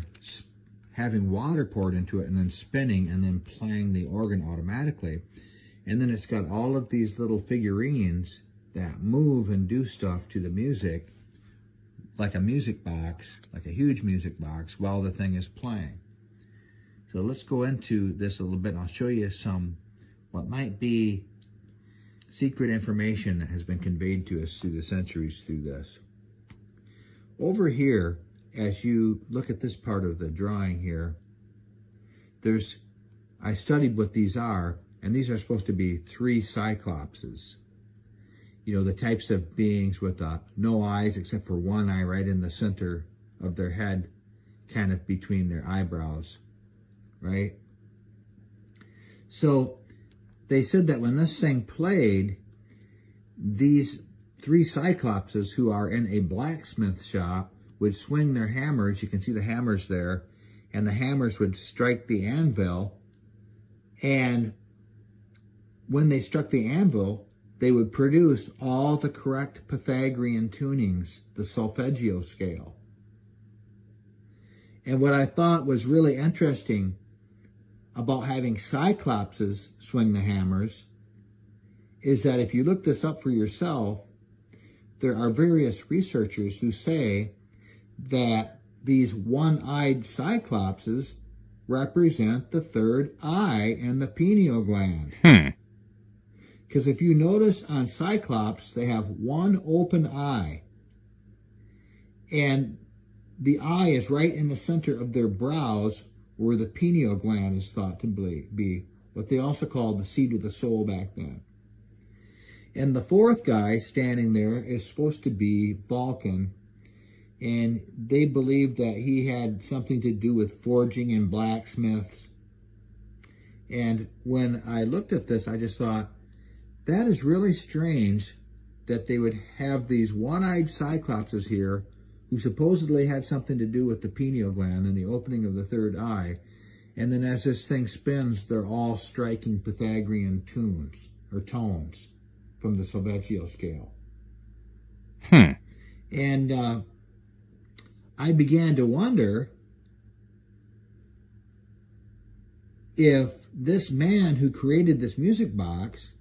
having water poured into it and then spinning and then playing the organ automatically. And then it's got all of these little figurines that move and do stuff to the music, like a music box, like a huge music box, while the thing is playing. So let's go into this a little bit, and I'll show you some, what might be secret information that has been conveyed to us through the centuries through this. Over here, as you look at this part of the drawing here, I studied what these are, and these are supposed to be 3 cyclopses. you know, the types of beings with no eyes except for one eye right in the center of their head, kind of between their eyebrows, right? So they said that when this thing played, these three cyclopses who are in a blacksmith shop would swing their hammers. You can see the hammers there, and the hammers would strike the anvil, and when they struck the anvil, they would produce all the correct Pythagorean tunings, the solfeggio scale. And what I thought was really interesting about having cyclopses swing the hammers is that if you look this up for yourself, there are various researchers who say that these one-eyed cyclopses represent the third eye and the pineal gland. Because if you notice on cyclops, they have one open eye, and the eye is right in the center of their brows where the pineal gland is thought to be, what they also called the seat of the soul back then. And the fourth guy standing there is supposed to be Vulcan, and they believe that he had something to do with forging and blacksmiths. And when I looked at this, I just thought, that is really strange that they would have these one-eyed cyclopses here who supposedly had something to do with the pineal gland and the opening of the third eye. And then as this thing spins, they're all striking Pythagorean tunes or tones from the solfeggio scale. And I began to wonder if this man who created this music box,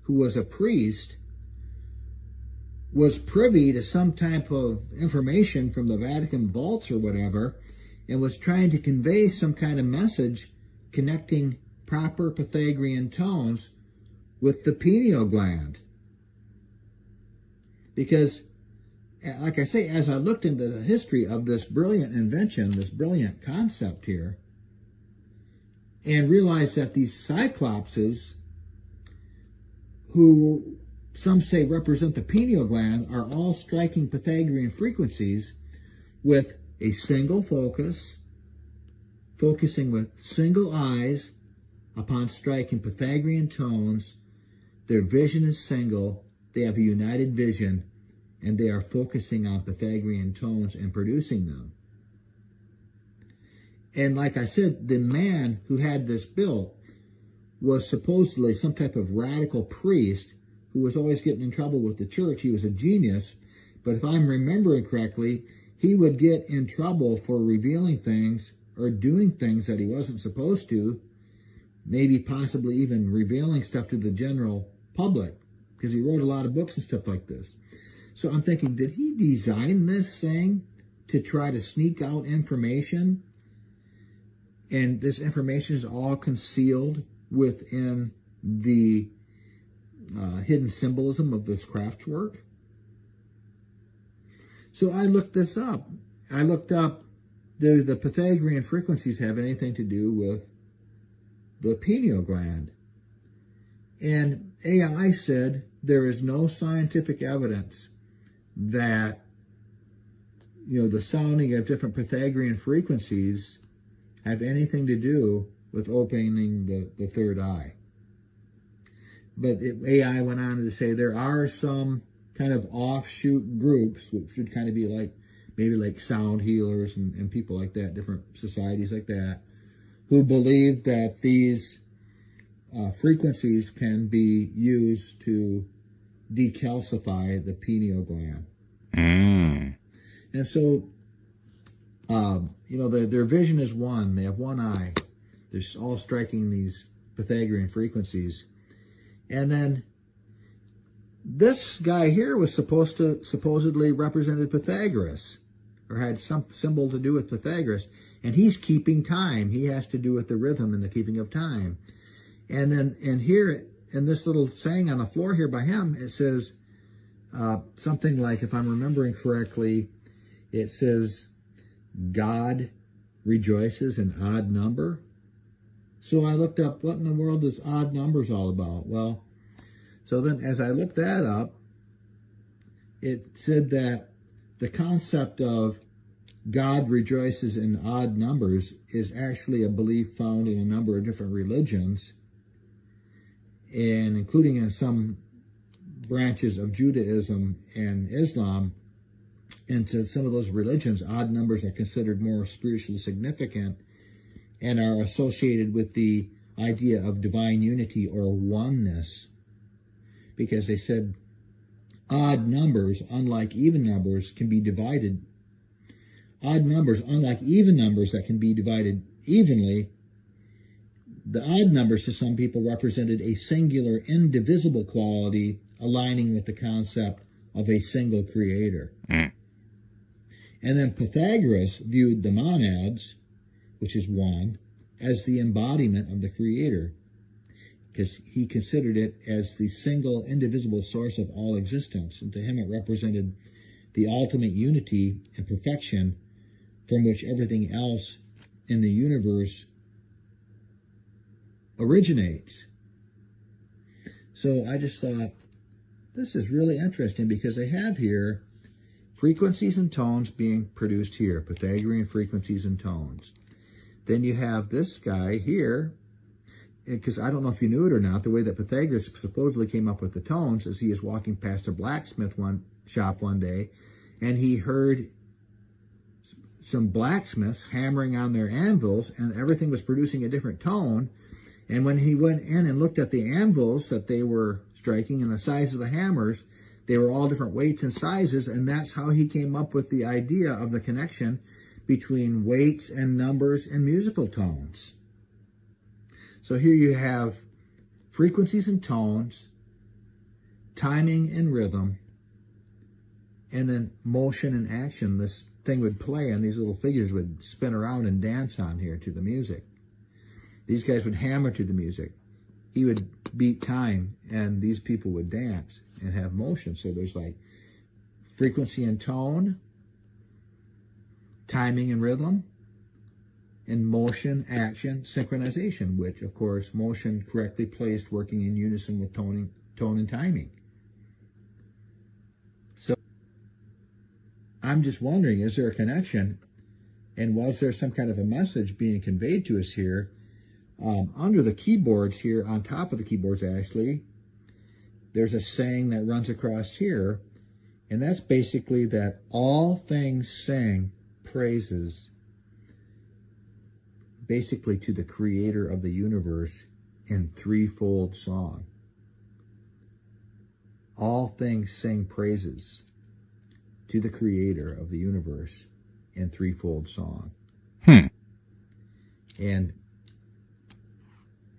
who was a priest, was privy to some type of information from the Vatican vaults or whatever, and was trying to convey some kind of message connecting proper Pythagorean tones with the pineal gland. Because, like I say, as I looked into the history of this brilliant invention, this brilliant concept here, and realized that these cyclopses, who some say represent the pineal gland, are all striking Pythagorean frequencies with a single focus, focusing with single eyes upon striking Pythagorean tones. Their vision is single, they have a united vision, and they are focusing on Pythagorean tones and producing them. And like I said, the man who had this built was supposedly some type of radical priest who was always getting in trouble with the church. He was a genius, but if I'm remembering correctly, he would get in trouble for revealing things or doing things that he wasn't supposed to, maybe possibly even revealing stuff to the general public, because he wrote a lot of books and stuff like this. So I'm thinking, did he design this thing to try to sneak out information? And this information is all concealed within the hidden symbolism of this craft work. So I looked this up. I looked up, do the Pythagorean frequencies have anything to do with the pineal gland? And AI said there is no scientific evidence that, you know, the sounding of different Pythagorean frequencies have anything to do with opening the third eye. But AI went on to say there are some kind of offshoot groups, which would kind of be like, maybe like sound healers and people like that, different societies like that, who believe that these frequencies can be used to decalcify the pineal gland. And so, you know, their vision is one. They have one eye. They're all striking these Pythagorean frequencies. And then this guy here was supposedly represented Pythagoras, or had some symbol to do with Pythagoras, and he's keeping time. He has to do with the rhythm and the keeping of time. And then, and here in this little saying on the floor here by him, it says something like, if I'm remembering correctly, it says, God rejoices an odd number. So I looked up, what in the world is odd numbers all about? Well, So then as I looked that up, it said that the concept of God rejoices in odd numbers is actually a belief found in a number of different religions, and including in some branches of Judaism and Islam. And to some of those religions, odd numbers are considered more spiritually significant and are associated with the idea of divine unity or oneness, because they said odd numbers, unlike even numbers, can be divided. Odd numbers, unlike even numbers that can be divided evenly, the odd numbers to some people represented a singular, indivisible quality aligning with the concept of a single creator. And then Pythagoras viewed the monads, which is one, as the embodiment of the creator, because he considered it as the single, indivisible source of all existence. And to him it represented the ultimate unity and perfection from which everything else in the universe originates. So I just thought, this is really interesting, because they have here frequencies and tones being produced here, Pythagorean frequencies and tones. Then you have this guy here, because I don't know if you knew it or not, the way that Pythagoras supposedly came up with the tones is he is walking past a blacksmith shop one day, and he heard some blacksmiths hammering on their anvils, and everything was producing a different tone. And when he went in and looked at the anvils that they were striking and the size of the hammers, they were all different weights and sizes, and that's how he came up with the idea of the connection between weights and numbers and musical tones. So here you have frequencies and tones, timing and rhythm, and then motion and action. This thing would play and these little figures would spin around and dance on here to the music. These guys would hammer to the music. He would beat time and these people would dance and have motion. So there's like frequency and tone, timing and rhythm, and motion, action, synchronization, which of course motion correctly placed working in unison with tone and timing. So I'm just wondering, is there a connection, and was there some kind of a message being conveyed to us here? Under the keyboards here, on top of the keyboards actually, there's a saying that runs across here, and that's basically that all things sing praises basically to the creator of the universe in threefold song. All things sing praises to the creator of the universe in threefold song. And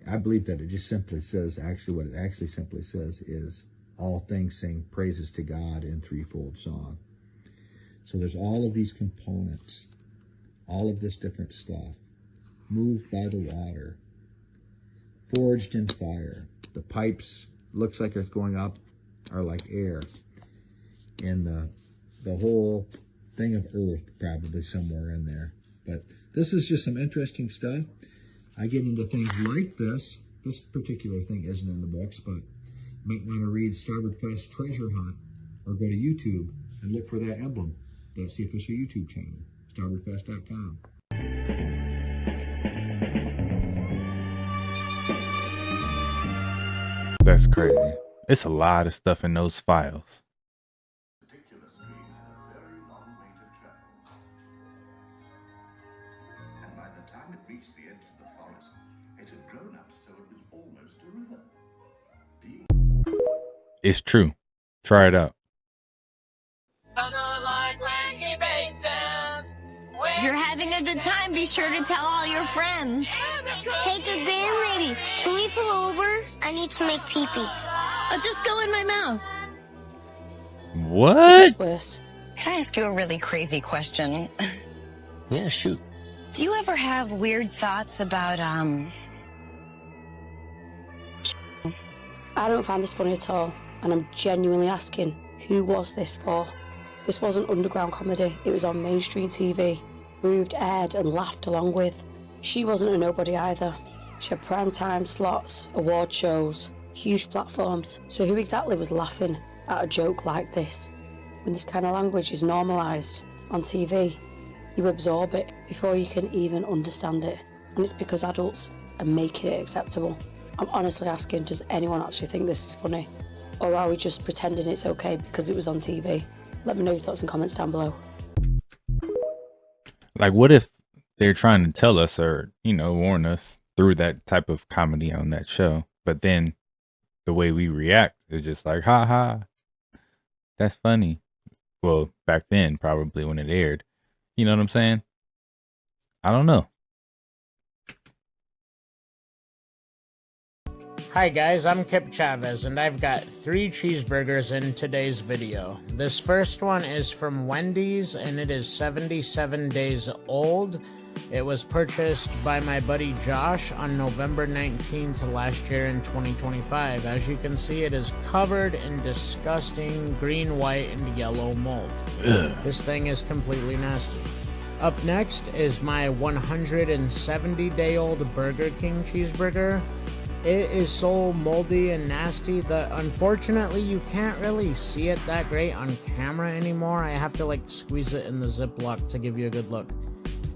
I believe that it just simply says, actually what it actually simply says is, all things sing praises to God in threefold song. So there's all of these components, all of this different stuff, moved by the water, forged in fire. The pipes, looks like it's going up, are like air. And the whole thing of earth probably somewhere in there. But this is just some interesting stuff. I get into things like this. This particular thing isn't in the books, but you might want to read Starboard Quest Treasure Hunt, or go to YouTube and look for that emblem. That's the official YouTube channel, starboardquest.com. That's crazy. It's a lot of stuff in those files. And by the time it reached the edge of the forest, it had grown up so it was almost a river. It's true. Try it out. You're having a good time. Be sure to tell all your friends. Hey, good band lady, can we pull over? I need to make pee-pee. I'll just go in my mouth. What? That's worse. Can I ask you a really crazy question? Yeah, shoot. Do you ever have weird thoughts about, I don't find this funny at all, and I'm genuinely asking, who was this for? This wasn't underground comedy, it was on mainstream TV. Moved, aired, and laughed along with. She wasn't a nobody either. She had primetime slots, award shows. huge platforms. So who exactly was laughing at a joke like this? When this kind of language is normalised on TV, you absorb it before you can even understand it. And it's because adults are making it acceptable. I'm honestly asking, does anyone actually think this is funny? Or are we just pretending it's okay because it was on TV? Let me know your thoughts and comments down below. Like, what if they're trying to tell us or, warn us through that type of comedy on that show, but then the way we react is just like, ha ha, that's funny. Well, back then, probably when it aired. You know what I'm saying? I don't know. Hi guys, I'm Kip Chavez and I've got 3 cheeseburgers in today's video. This first one is from Wendy's and it is 77 days old. It was purchased by my buddy Josh on November 19th last year in 2025. As you can see, it is covered in disgusting green, white, and yellow mold. Ugh. This thing is completely nasty. Up next is my 170-day-old Burger King cheeseburger. It is so moldy and nasty that unfortunately you can't really see it that great on camera anymore. I have to squeeze it in the Ziploc to give you a good look.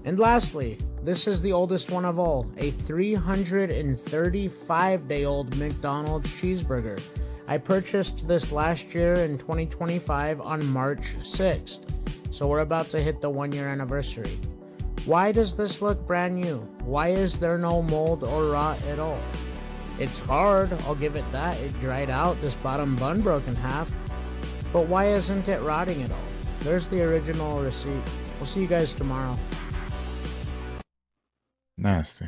And lastly, this is the oldest one of all, a 335-day-old McDonald's cheeseburger. I purchased this last year in 2025 on March 6th, so we're about to hit the 1-year anniversary. Why does this look brand new? Why is there no mold or rot at all? It's hard, I'll give it that. It dried out, this bottom bun broke in half. But why isn't it rotting at all? There's the original receipt. We'll see you guys tomorrow. Nasty.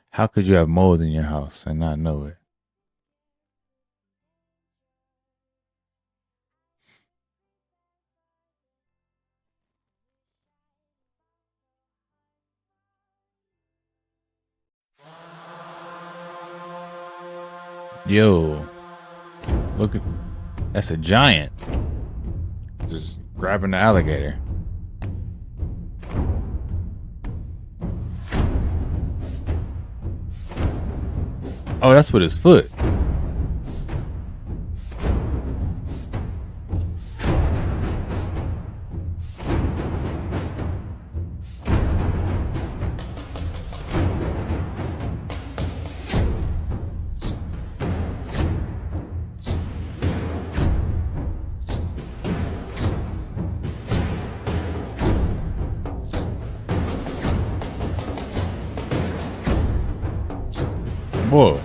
How could you have mold in your house and not know it? Yo, look at, that's a giant just grabbing the alligator. Oh, that's with his foot. Whoa.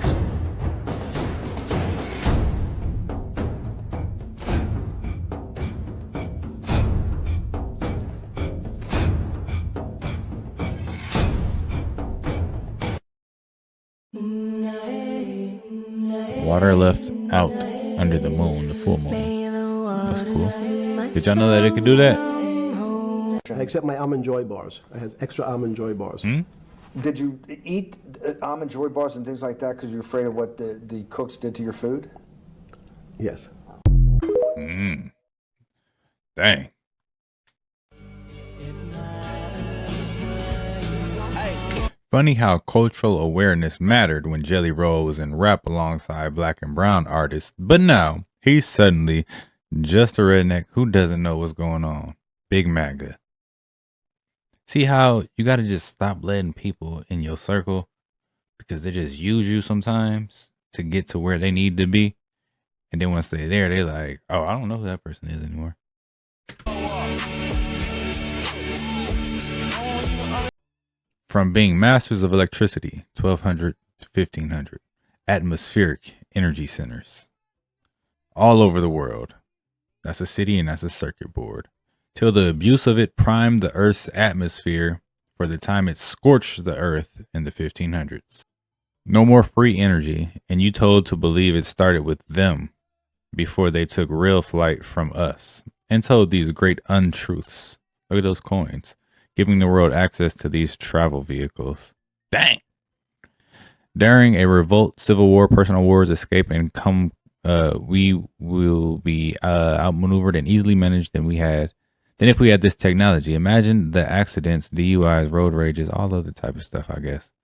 Water left out under the moon, the full moon. That's cool. Did y'all know that it could do that? Except my almond joy bars. I had extra almond joy bars. Did you eat almond joy bars and things like that because you're afraid of what the cooks did to your food? Yes. Dang. Funny how cultural awareness mattered when Jelly Roll was in rap alongside black and brown artists, but now he's suddenly just a redneck who doesn't know what's going on. Big MAGA. See how you got to just stop letting people in your circle because they just use you sometimes to get to where they need to be. And then once they're there, they're like, oh, I don't know who that person is anymore. From being masters of electricity, 1200 to 1500, atmospheric energy centers all over the world. That's a city and that's a circuit board. Till the abuse of it primed the Earth's atmosphere for the time it scorched the Earth in the 1500s. No more free energy, and you told to believe it started with them before they took real flight from us and told these great untruths. Look at those coins, giving the world access to these travel vehicles. Dang! During a revolt, civil war, personal wars, escape, and we will be outmaneuvered and easily managed than if we had this technology. Imagine the accidents, DUIs, road rages, all of the type of stuff, I guess.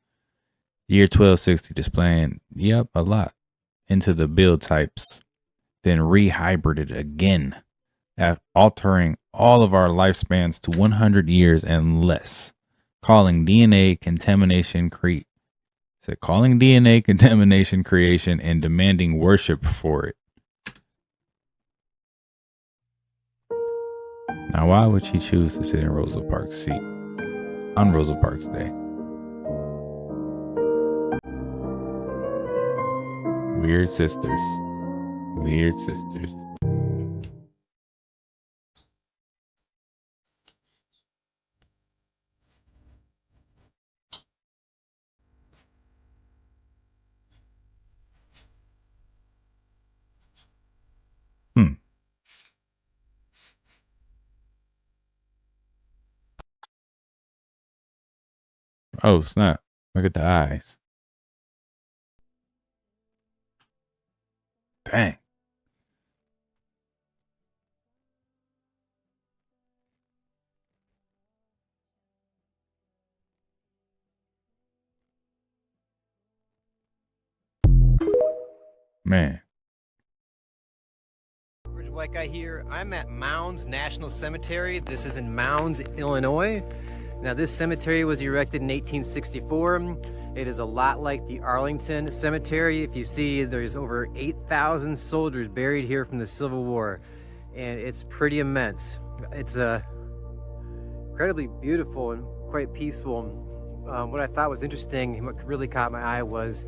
Year 1260 displaying, yep, a lot. into the build types, then rehybrided again, altering all of our lifespans to 100 years and less, calling DNA contamination creation and demanding worship for it. Now, why would she choose to sit in Rosa Parks' seat on Rosa Parks Day? Weird sisters. Weird sisters. Oh, snap. Look at the eyes. Dang. Man. White guy here. I'm at Mounds National Cemetery. This is in Mounds, Illinois. Now this cemetery was erected in 1864. It is a lot like the Arlington Cemetery. If you see, there's over 8,000 soldiers buried here from the Civil War, and it's pretty immense. It's incredibly beautiful and quite peaceful. What I thought was interesting and what really caught my eye was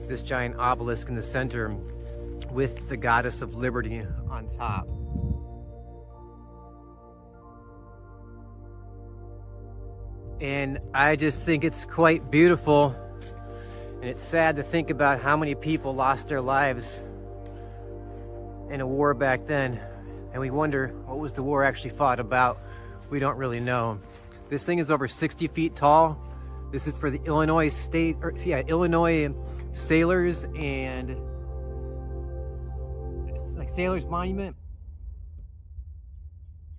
this giant obelisk in the center with the goddess of liberty on top. And I just think it's quite beautiful, and it's sad to think about how many people lost their lives in a war back then, and we wonder what was the war actually fought about. We don't really know. This thing is over 60 feet tall. This is for the Illinois Illinois sailors and like Sailors Monument.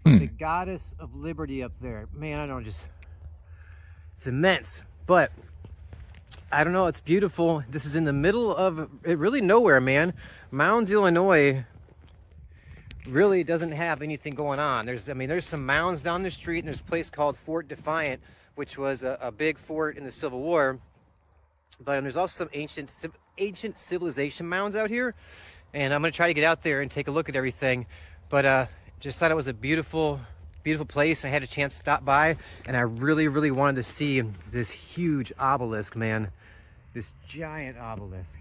The goddess of liberty up there. Man, I don't just, it's immense, but I don't know, it's beautiful. This is in the middle of it, really nowhere, man. Mounds, Illinois really doesn't have anything going on. There's some mounds down the street, and there's a place called Fort Defiant, which was a big fort in the Civil War. But there's also some ancient civilization mounds out here, and I'm gonna try to get out there and take a look at everything. But just thought it was a beautiful place. I had a chance to stop by, and I really wanted to see this huge obelisk, man. This giant obelisk.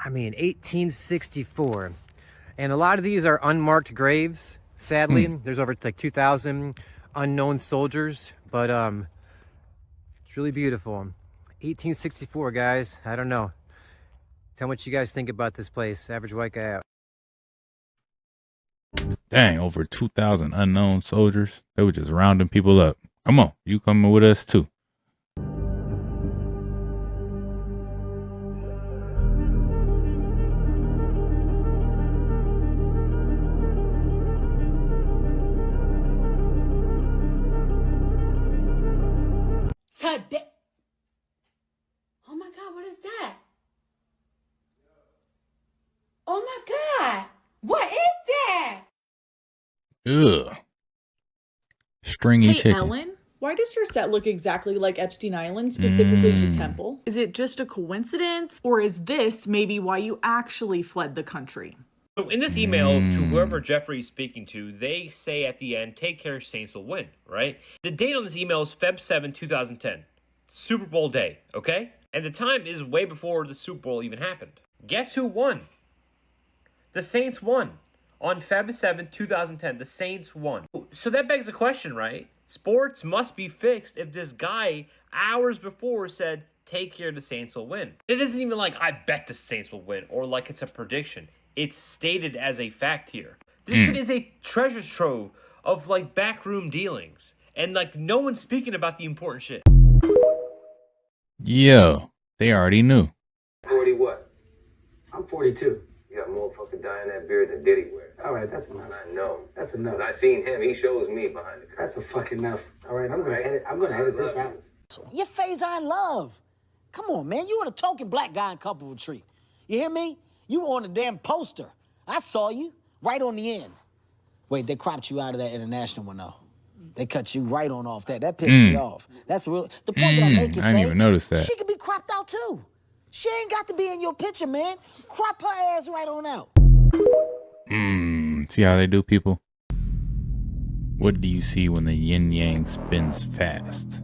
I mean, 1864. And a lot of these are unmarked graves, sadly. There's over like 2,000 unknown soldiers, but it's really beautiful. 1864, guys. I don't know. Tell me what you guys think about this place. Average White Guy out. Dang, over 2,000 unknown soldiers. They were just rounding people up. Come on, you coming with us too. Oh my God, what is that? Oh my God, what is that? Ugh. Stringy Hey, chicken. Ellen, why does your set look exactly like Epstein Island, specifically the temple? Is it just a coincidence, or is this maybe why you actually fled the country? So in this email to whoever Jeffrey's speaking to, they say at the end, take care, Saints will win, right? The date on this email is Feb 7, 2010. Super Bowl day, okay? And the time is way before the Super Bowl even happened. Guess who won? The Saints won. On Feb 7, 2010, the Saints won. So that begs a question, right? Sports must be fixed if this guy, hours before, said, take care, the Saints will win. It isn't even like, I bet the Saints will win, or like it's a prediction. It's stated as a fact here. This shit is a treasure trove of like backroom dealings. And like no one's speaking about the important shit. Yo, they already knew. 40 what? I'm 42. You got more fucking dye in that beard than Diddy wear. All right, that's enough. I know. That's enough. I seen him. He shows me behind the curtain. That's a fucking enough. All right, I'm gonna edit this out. Your face I love. Come on, man. You were a token black guy in Couple Retreat. You hear me? You were on the damn poster. I saw you right on the end. Wait, they cropped you out of that international one though. They cut you right on off that. That pissed me off. That's real. The point that I'm making, I didn't even notice that. she could be cropped out too. She ain't got to be in your picture, man. Crop her ass right on out. See how they do, people? What do you see when the yin yang spins fast?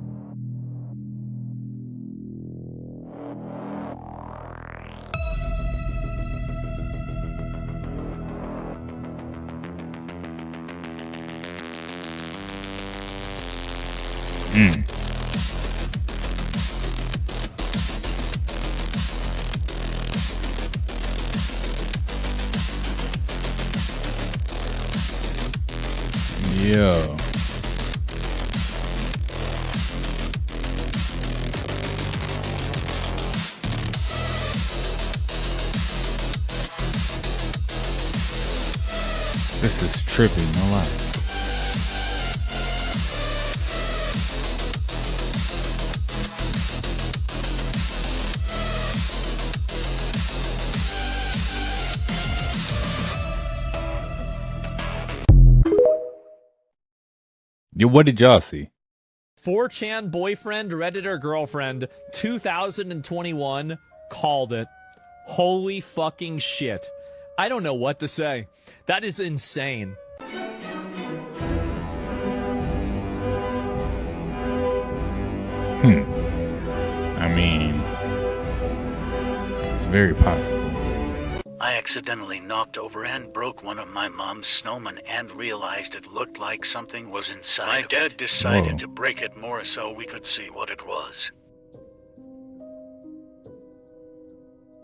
Yo. This is tripping, no lie. Yo, what did y'all see? 4chan boyfriend, Redditor girlfriend, 2021, called it. Holy fucking shit. I don't know what to say. That is insane. I mean, it's very possible. I accidentally knocked over and broke one of my mom's snowmen and realized it looked like something was inside. My dad decided to break it more so we could see what it was.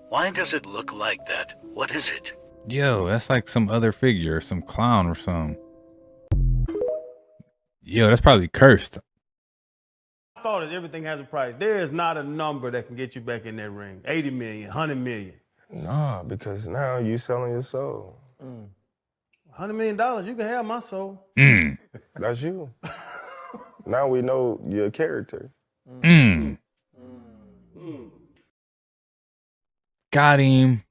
Why does it look like that? What is it? Yo, that's like some other figure, some clown or something. Yo, that's probably cursed. I thought everything has a price. There is not a number that can get you back in that ring. 80 million, 100 million. Nah, because now you selling your soul. $100 million, you can have my soul. That's you. Now we know your character. Got him.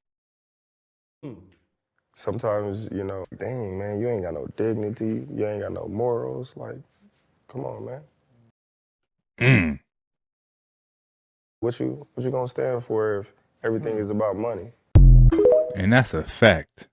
Sometimes, you know, dang, man, you ain't got no dignity. You ain't got no morals. Like, come on, man. What you gonna stand for if everything is about money? And that's a fact.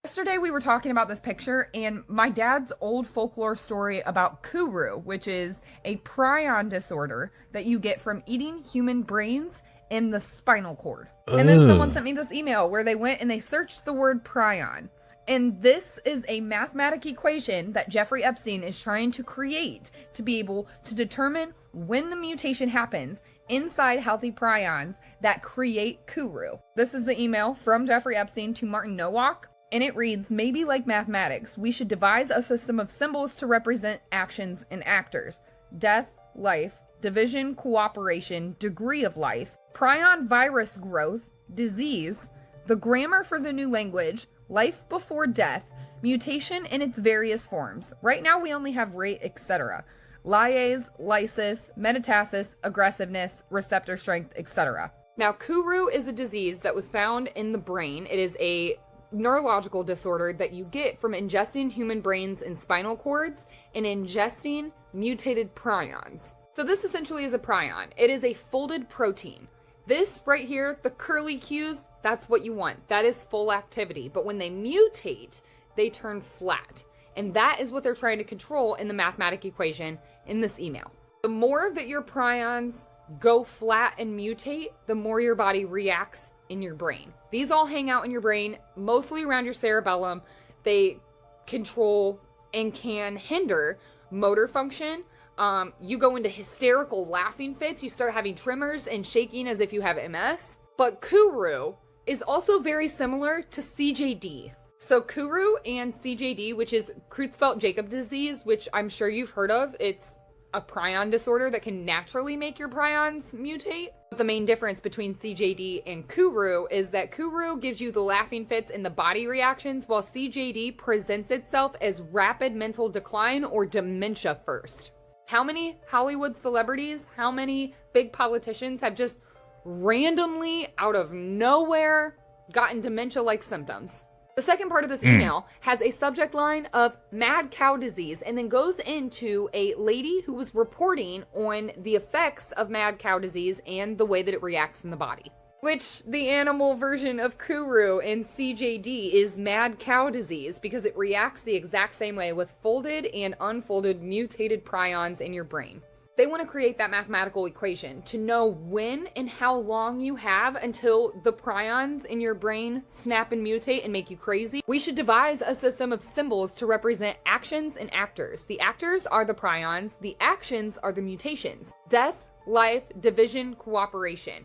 Yesterday we were talking about this picture and my dad's old folklore story about Kuru, which is a prion disorder that you get from eating human brains in the spinal cord. And then someone sent me this email where they went and they searched the word prion. And this is a mathematic equation that Jeffrey Epstein is trying to create to be able to determine when the mutation happens inside healthy prions that create Kuru. This is the email from Jeffrey Epstein to Martin Nowak, and it reads, maybe like mathematics, we should devise a system of symbols to represent actions and actors. Death, life, division, cooperation, degree of life, prion virus growth, disease, the grammar for the new language, life before death, mutation in its various forms. Right now we only have rate, etc. Lyase, lysis, metastasis, aggressiveness, receptor strength, etc. Now, Kuru is a disease that was found in the brain. It is a neurological disorder that you get from ingesting human brains and spinal cords and ingesting mutated prions. So this essentially is a prion. It is a folded protein. This right here, the curly Q's, that's what you want. That is full activity. But when they mutate, they turn flat. And that is what they're trying to control in the mathematic equation in this email. The more that your prions go flat and mutate, the more your body reacts in your brain. These all hang out in your brain, mostly around your cerebellum. They control and can hinder motor function. You go into hysterical laughing fits. You start having tremors and shaking as if you have MS. But Kuru is also very similar to CJD. So Kuru and CJD, which is Creutzfeldt-Jakob disease, which I'm sure you've heard of, it's a prion disorder that can naturally make your prions mutate. But the main difference between CJD and Kuru is that Kuru gives you the laughing fits and the body reactions, while CJD presents itself as rapid mental decline or dementia first. How many Hollywood celebrities, how many big politicians have just randomly, out of nowhere, gotten dementia-like symptoms. The second part of this email has a subject line of mad cow disease and then goes into a lady who was reporting on the effects of mad cow disease and the way that it reacts in the body. Which the animal version of Kuru in CJD is mad cow disease because it reacts the exact same way with folded and unfolded mutated prions in your brain. They want to create that mathematical equation to know when and how long you have until the prions in your brain snap and mutate and make you crazy. We should devise a system of symbols to represent actions and actors. The actors are the prions, the actions are the mutations. Death, life, division, cooperation.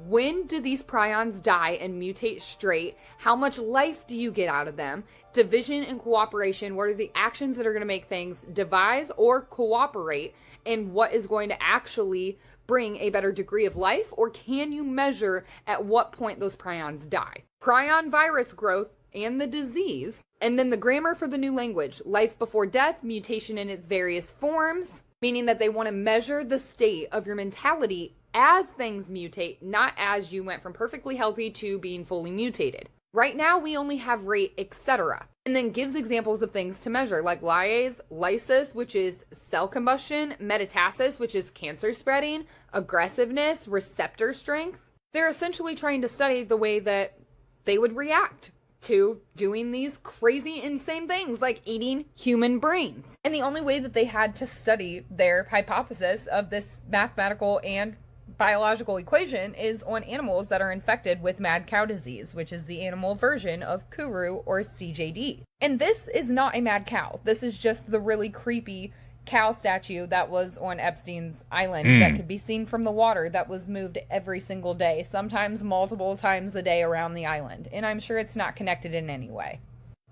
When do these prions die and mutate straight? How much life do you get out of them? Division and cooperation, what are the actions that are going to make things devise or cooperate? And what is going to actually bring a better degree of life? Or can you measure at what point those prions die? Prion virus growth and the disease. And then the grammar for the new language. Life before death, mutation in its various forms. Meaning that they want to measure the state of your mentality as things mutate, not as you went from perfectly healthy to being fully mutated. Right now, we only have rate, etc. And then gives examples of things to measure, like lyase, lysis, which is cell combustion, metastasis, which is cancer spreading, aggressiveness, receptor strength. They're essentially trying to study the way that they would react to doing these crazy, insane things like eating human brains. And the only way that they had to study their hypothesis of this mathematical and biological equation is on animals that are infected with mad cow disease, which is the animal version of Kuru or CJD. And this is not a mad cow. This is just the really creepy cow statue that was on Epstein's island that could be seen from the water that was moved every single day, sometimes multiple times a day around the island. And I'm sure it's not connected in any way.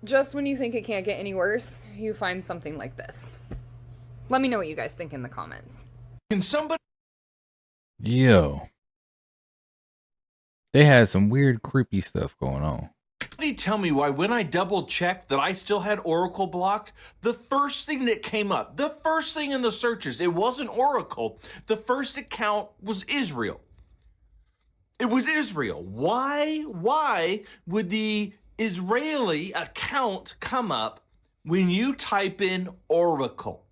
Just when you think it can't get any worse, you find something like this. Let me know what you guys think in the comments. Can somebody... Yo. They had some weird, creepy stuff going on. Somebody tell me why when I double checked that I still had Oracle blocked, the first thing that came up, the first thing in the searches, it wasn't Oracle. The first account was Israel. It was Israel. Why would the Israeli account come up when you type in Oracle?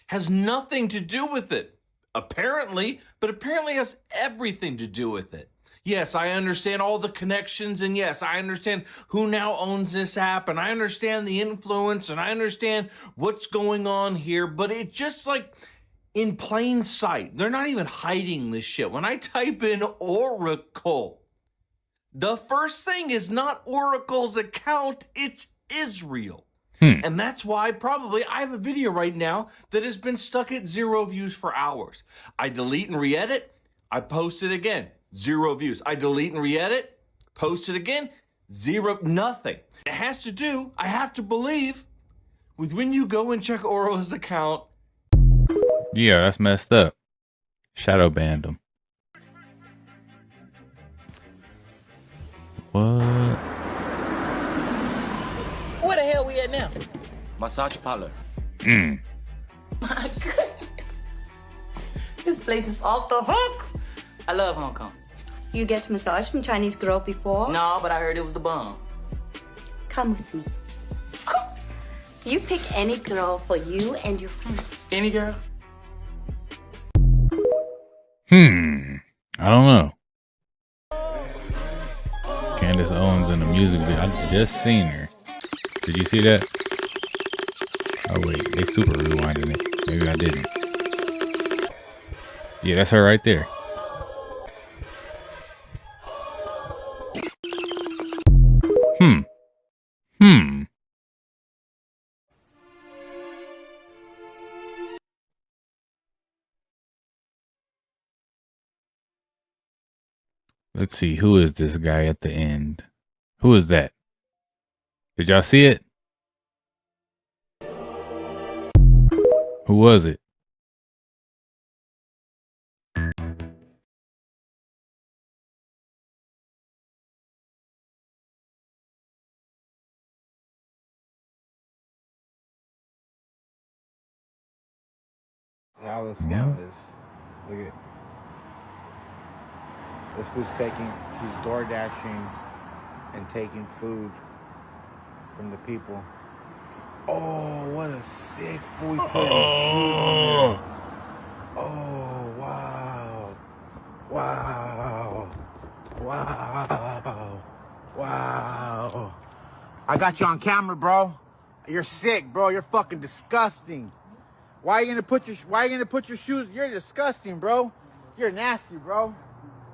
Has nothing to do with it. Apparently, but apparently has everything to do with it. Yes, I understand all the connections, and yes, I understand who now owns this app, and I understand the influence, and I understand what's going on here, but it just like in plain sight. They're not even hiding this shit. When I type in Oracle, the first thing is not Oracle's account, it's Israel. And that's why probably I have a video right now that has been stuck at 0 views for hours. I delete and re-edit, I post it again, 0 views. I delete and re-edit, post it again, 0, nothing. It has to do, I have to believe, with when you go and check Oracle's account. Yeah, that's messed up. Shadow banned him. What? Where the hell we at now? Massage parlor. My goodness. This place is off the hook. I love Hong Kong. You get massage from Chinese girl before? No, but I heard it was the bomb. Come with me. You pick any girl for you and your friend. Any girl? I don't know. Candace Owens in the music video. I just seen her. Did you see that? Oh wait, they super rewinding it. Maybe I didn't. Yeah, that's her right there. Let's see, who is this guy at the end? Who is that? Did y'all see it? Who was it? How the scout is. Look at. This food's he's door dashing and taking food from the people. Oh, what a sick food. Oh, wow. Wow. Wow. Wow. I got you on camera, bro. You're sick, bro. You're fucking disgusting. Why are you gonna put your shoes? You're disgusting, bro. You're nasty, bro.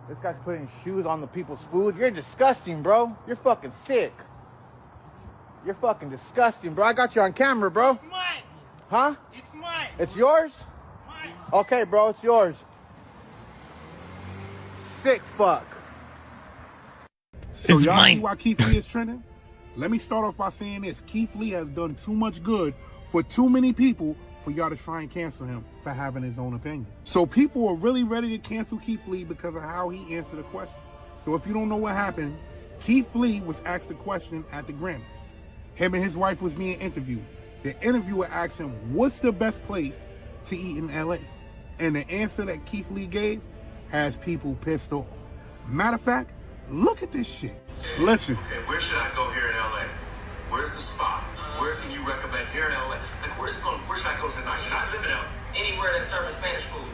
This guy's putting shoes on the people's food. You're disgusting, bro. You're fucking sick. You're fucking disgusting, bro. I got you on camera, bro. It's mine. Huh? It's mine. It's yours? Mine. Okay, bro, it's yours. Sick fuck. So It's y'all mine. see why Keith Lee is trending? Let me start off by saying this. Keith Lee has done too much good for too many people for y'all to try and cancel him for having his own opinion. So people are really ready to cancel Keith Lee because of how he answered a question. So if you don't know what happened, Keith Lee was asked a question at the Grammys. Him and his wife was being interviewed. The interviewer asked him, what's the best place to eat in LA? And the answer that Keith Lee gave has people pissed off. Matter of fact, look at this shit. Listen. Okay, where should I go here in LA? Where's the spot? Where can you recommend here in LA? Like, where should I go tonight? And I live in LA. Anywhere that's serving Spanish food.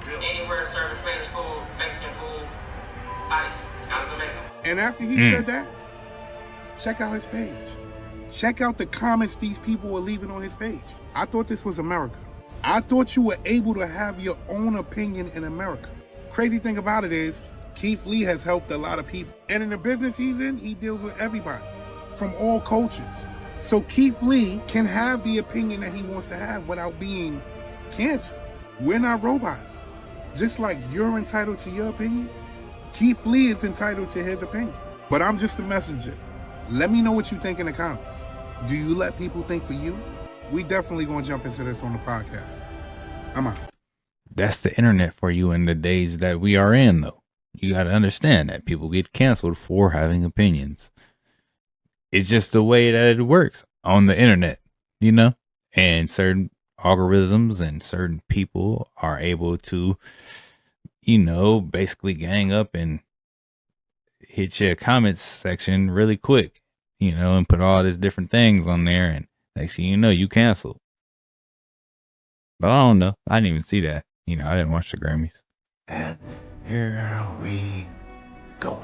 Really? Anywhere serving Spanish food, Mexican food, ice. That was amazing. And after he said that, check out his page. Check out the comments these people were leaving on his page. I thought this was America. I thought you were able to have your own opinion in America. Crazy thing about it is, Keith Lee has helped a lot of people. And in the business he's in, he deals with everybody from all cultures. So Keith Lee can have the opinion that he wants to have without being canceled. We're not robots. Just like you're entitled to your opinion, Keith Lee is entitled to his opinion. But I'm just a messenger. Let me know what you think in the comments. Do you let people think for you? We definitely gonna jump into this on the podcast. I'm out. That's the internet for you in the days that we are in, though. You got to understand that people get canceled for having opinions. It's just the way that it works on the internet, you know? And certain algorithms and certain people are able to, you know, basically gang up and hit your comments section really quick, you know, and put all these different things on there. And next thing you know, you canceled. But I don't know. I didn't even see that. You know, I didn't watch the Grammys. And here we go.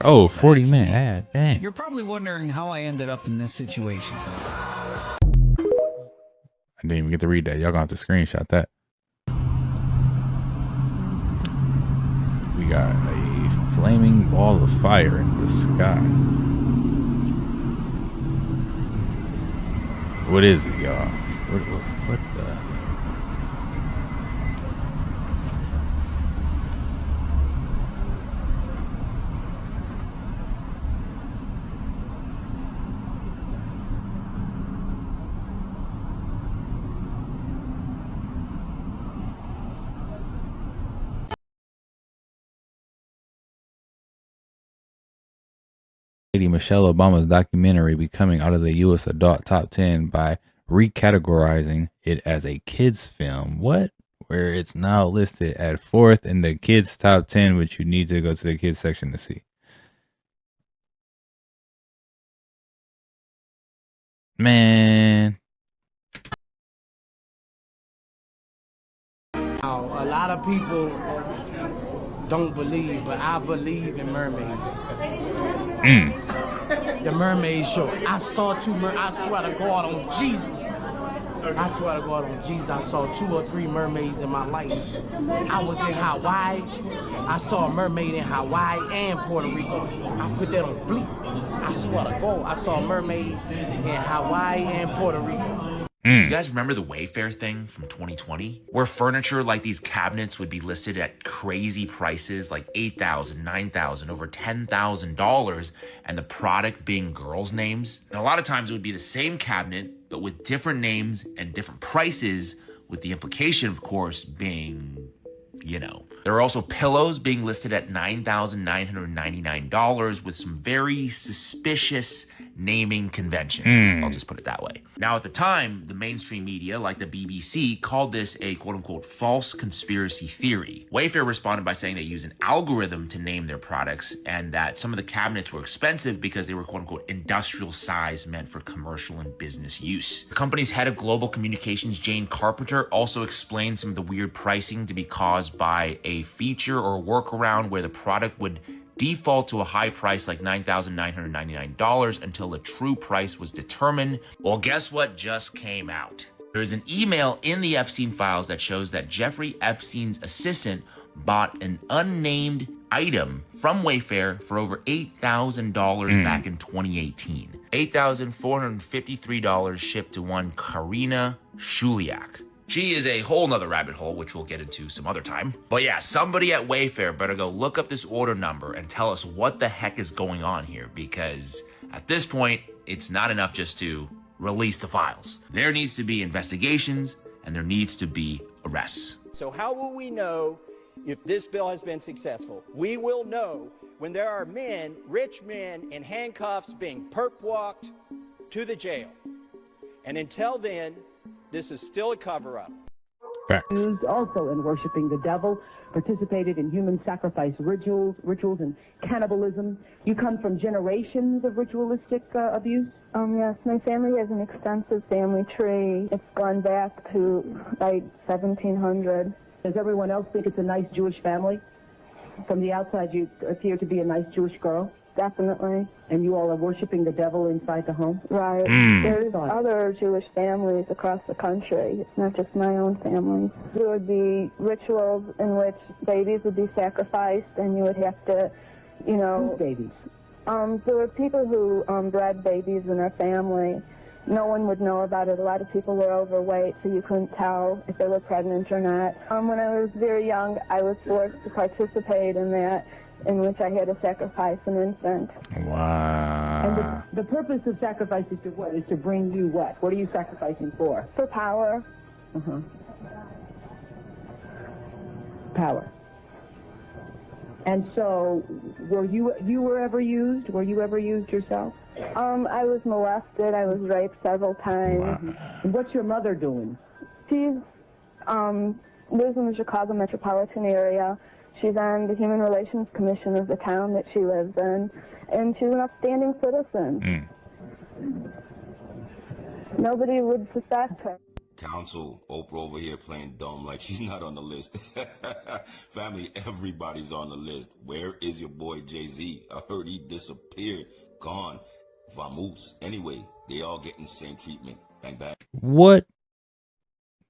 Oh, 40-minute ad. Dang. You're probably wondering how I ended up in this situation. I didn't even get to read that. Y'all gonna have to screenshot that. We got a flaming ball of fire in the sky. What is it, y'all? What the? Lady Michelle Obama's documentary becoming out of the U.S. adult top 10 by recategorizing it as a kids film. What? Where it's now listed at 4th in the kids top 10, which you need to go to the kids section to see. Man. Now, a lot of people don't believe, but I believe in mermaids. The mermaid show. I saw two I swear to God on Jesus. I swear to God on Jesus, I saw 2 or 3 mermaids in my life. I was in Hawaii. I saw a mermaid in Hawaii and Puerto Rico. I put that on bleep. I swear to God, I saw mermaids in Hawaii and Puerto Rico. You guys remember the Wayfair thing from 2020? Where furniture like these cabinets would be listed at crazy prices like $8,000, $9,000, over $10,000, and the product being girls' names? And a lot of times it would be the same cabinet, but with different names and different prices, with the implication, of course, being, you know, There are also pillows being listed at $9,999 with some very suspicious naming conventions. I'll just put it that way. Now, at the time, the mainstream media, like the BBC, called this a quote-unquote false conspiracy theory. Wayfair responded by saying they use an algorithm to name their products and that some of the cabinets were expensive because they were quote-unquote industrial size meant for commercial and business use. The company's head of global communications, Jane Carpenter, also explained some of the weird pricing to be caused by a feature or workaround where the product would default to a high price like $9,999 until the true price was determined. Well, guess what just came out? There's an email in the Epstein files that shows that Jeffrey Epstein's assistant bought an unnamed item from Wayfair for over $8,000 back in 2018. $8,453 shipped to one Karina Shuliak. She is a whole nother rabbit hole, which we'll get into some other time. But yeah, somebody at Wayfair better go look up this order number and tell us what the heck is going on here, because at this point, it's not enough just to release the files. There needs to be investigations and there needs to be arrests. So how will we know if this bill has been successful? We will know when there are men, rich men in handcuffs being perp walked to the jail. And until then, this is still a cover-up. Facts. Also in worshiping the devil, participated in human sacrifice rituals and cannibalism. You come from generations of ritualistic abuse? Yes, my family has an extensive family tree. It's gone back to like 1700. Does everyone else think it's a nice Jewish family? From the outside, you appear to be a nice Jewish girl. Definitely. And you all are worshiping the devil inside the home? Right. There's other Jewish families across the country. It's not just my own family. There would be rituals in which babies would be sacrificed, and you would have to, you know... Whose babies? There were people who bred babies in their family. No one would know about it. A lot of people were overweight, so you couldn't tell if they were pregnant or not. When I was very young, I was forced to participate in that, in which I had to sacrifice an infant. Wow. And the purpose of sacrifice is to what? Is to bring you what? What are you sacrificing for? For power. Power. And so, were you ever used? Were you ever used yourself? I was molested. I was raped several times. And what's your mother doing? She's lives in the Chicago metropolitan area. She's on the Human Relations Commission of the town that she lives in, and she's an upstanding citizen. Nobody would suspect her. Counsel, Oprah over here playing dumb like she's not on the list. Family, everybody's on the list. Where is your boy Jay-Z? I heard he disappeared. Gone. Vamoose. Anyway, they all getting the same treatment. Bang, bang. What?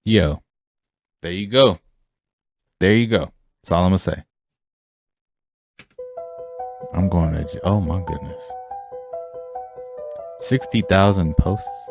Yo. There you go. There you go. That's all I'm going to say. I'm going to... Oh, my goodness. 60,000 posts.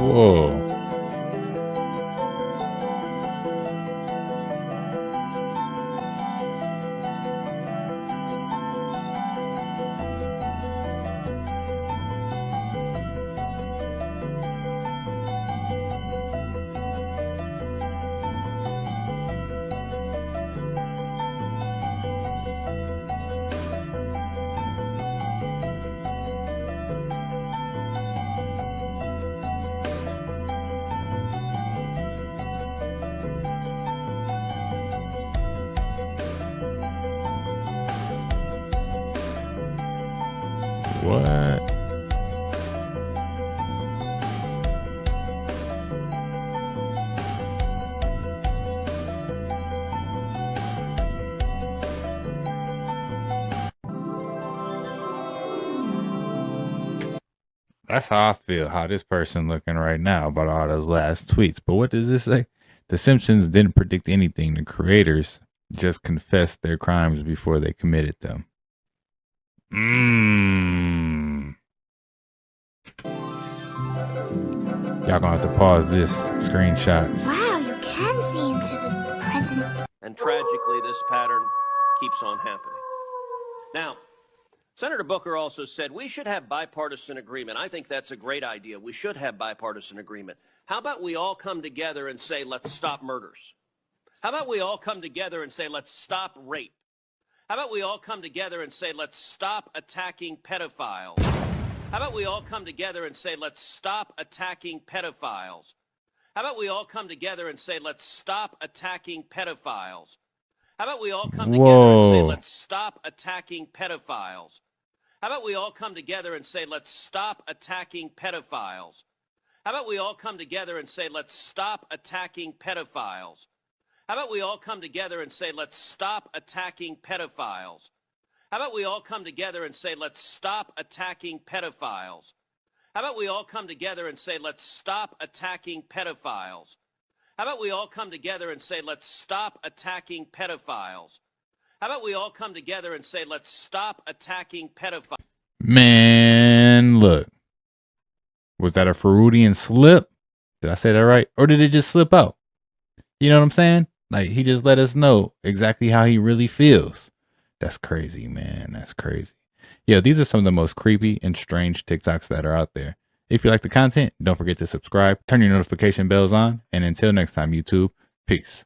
Whoa. What? That's how I feel, how this person looking right now about all those last tweets. But what does this say? The Simpsons didn't predict anything. The creators just confessed their crimes before they committed them. Y'all gonna have to pause this. Screenshots. Wow, you can see into the present. And tragically, this pattern keeps on happening. Now, Senator Booker also said we should have bipartisan agreement. I think that's a great idea. We should have bipartisan agreement. How about we all come together and say, let's stop murders? How about we all come together and say, let's stop rape? How about we all come together and say, let's stop attacking pedophiles? How about we all come together and say, let's stop attacking pedophiles? How about we all come together and say, let's stop attacking pedophiles? How about we all come together and say, let's stop attacking pedophiles? How about we all come together and say, let's stop attacking pedophiles? How about we all come together and say, let's stop attacking pedophiles? How about we all come together and say, let's stop attacking pedophiles? How about we all come together and say, let's stop attacking pedophiles? How about we all come together and say, let's stop attacking pedophiles? How about we all come together and say, let's stop attacking pedophiles? How about we all come together and say, let's stop attacking pedophiles? Man, look. Was that a Freudian slip? Did I say that right? Or did it just slip out? You know what I'm saying? Like, he just let us know exactly how he really feels. That's crazy, man. That's crazy. Yeah, these are some of the most creepy and strange TikToks that are out there. If you like the content, don't forget to subscribe, turn your notification bells on, and until next time, YouTube, peace.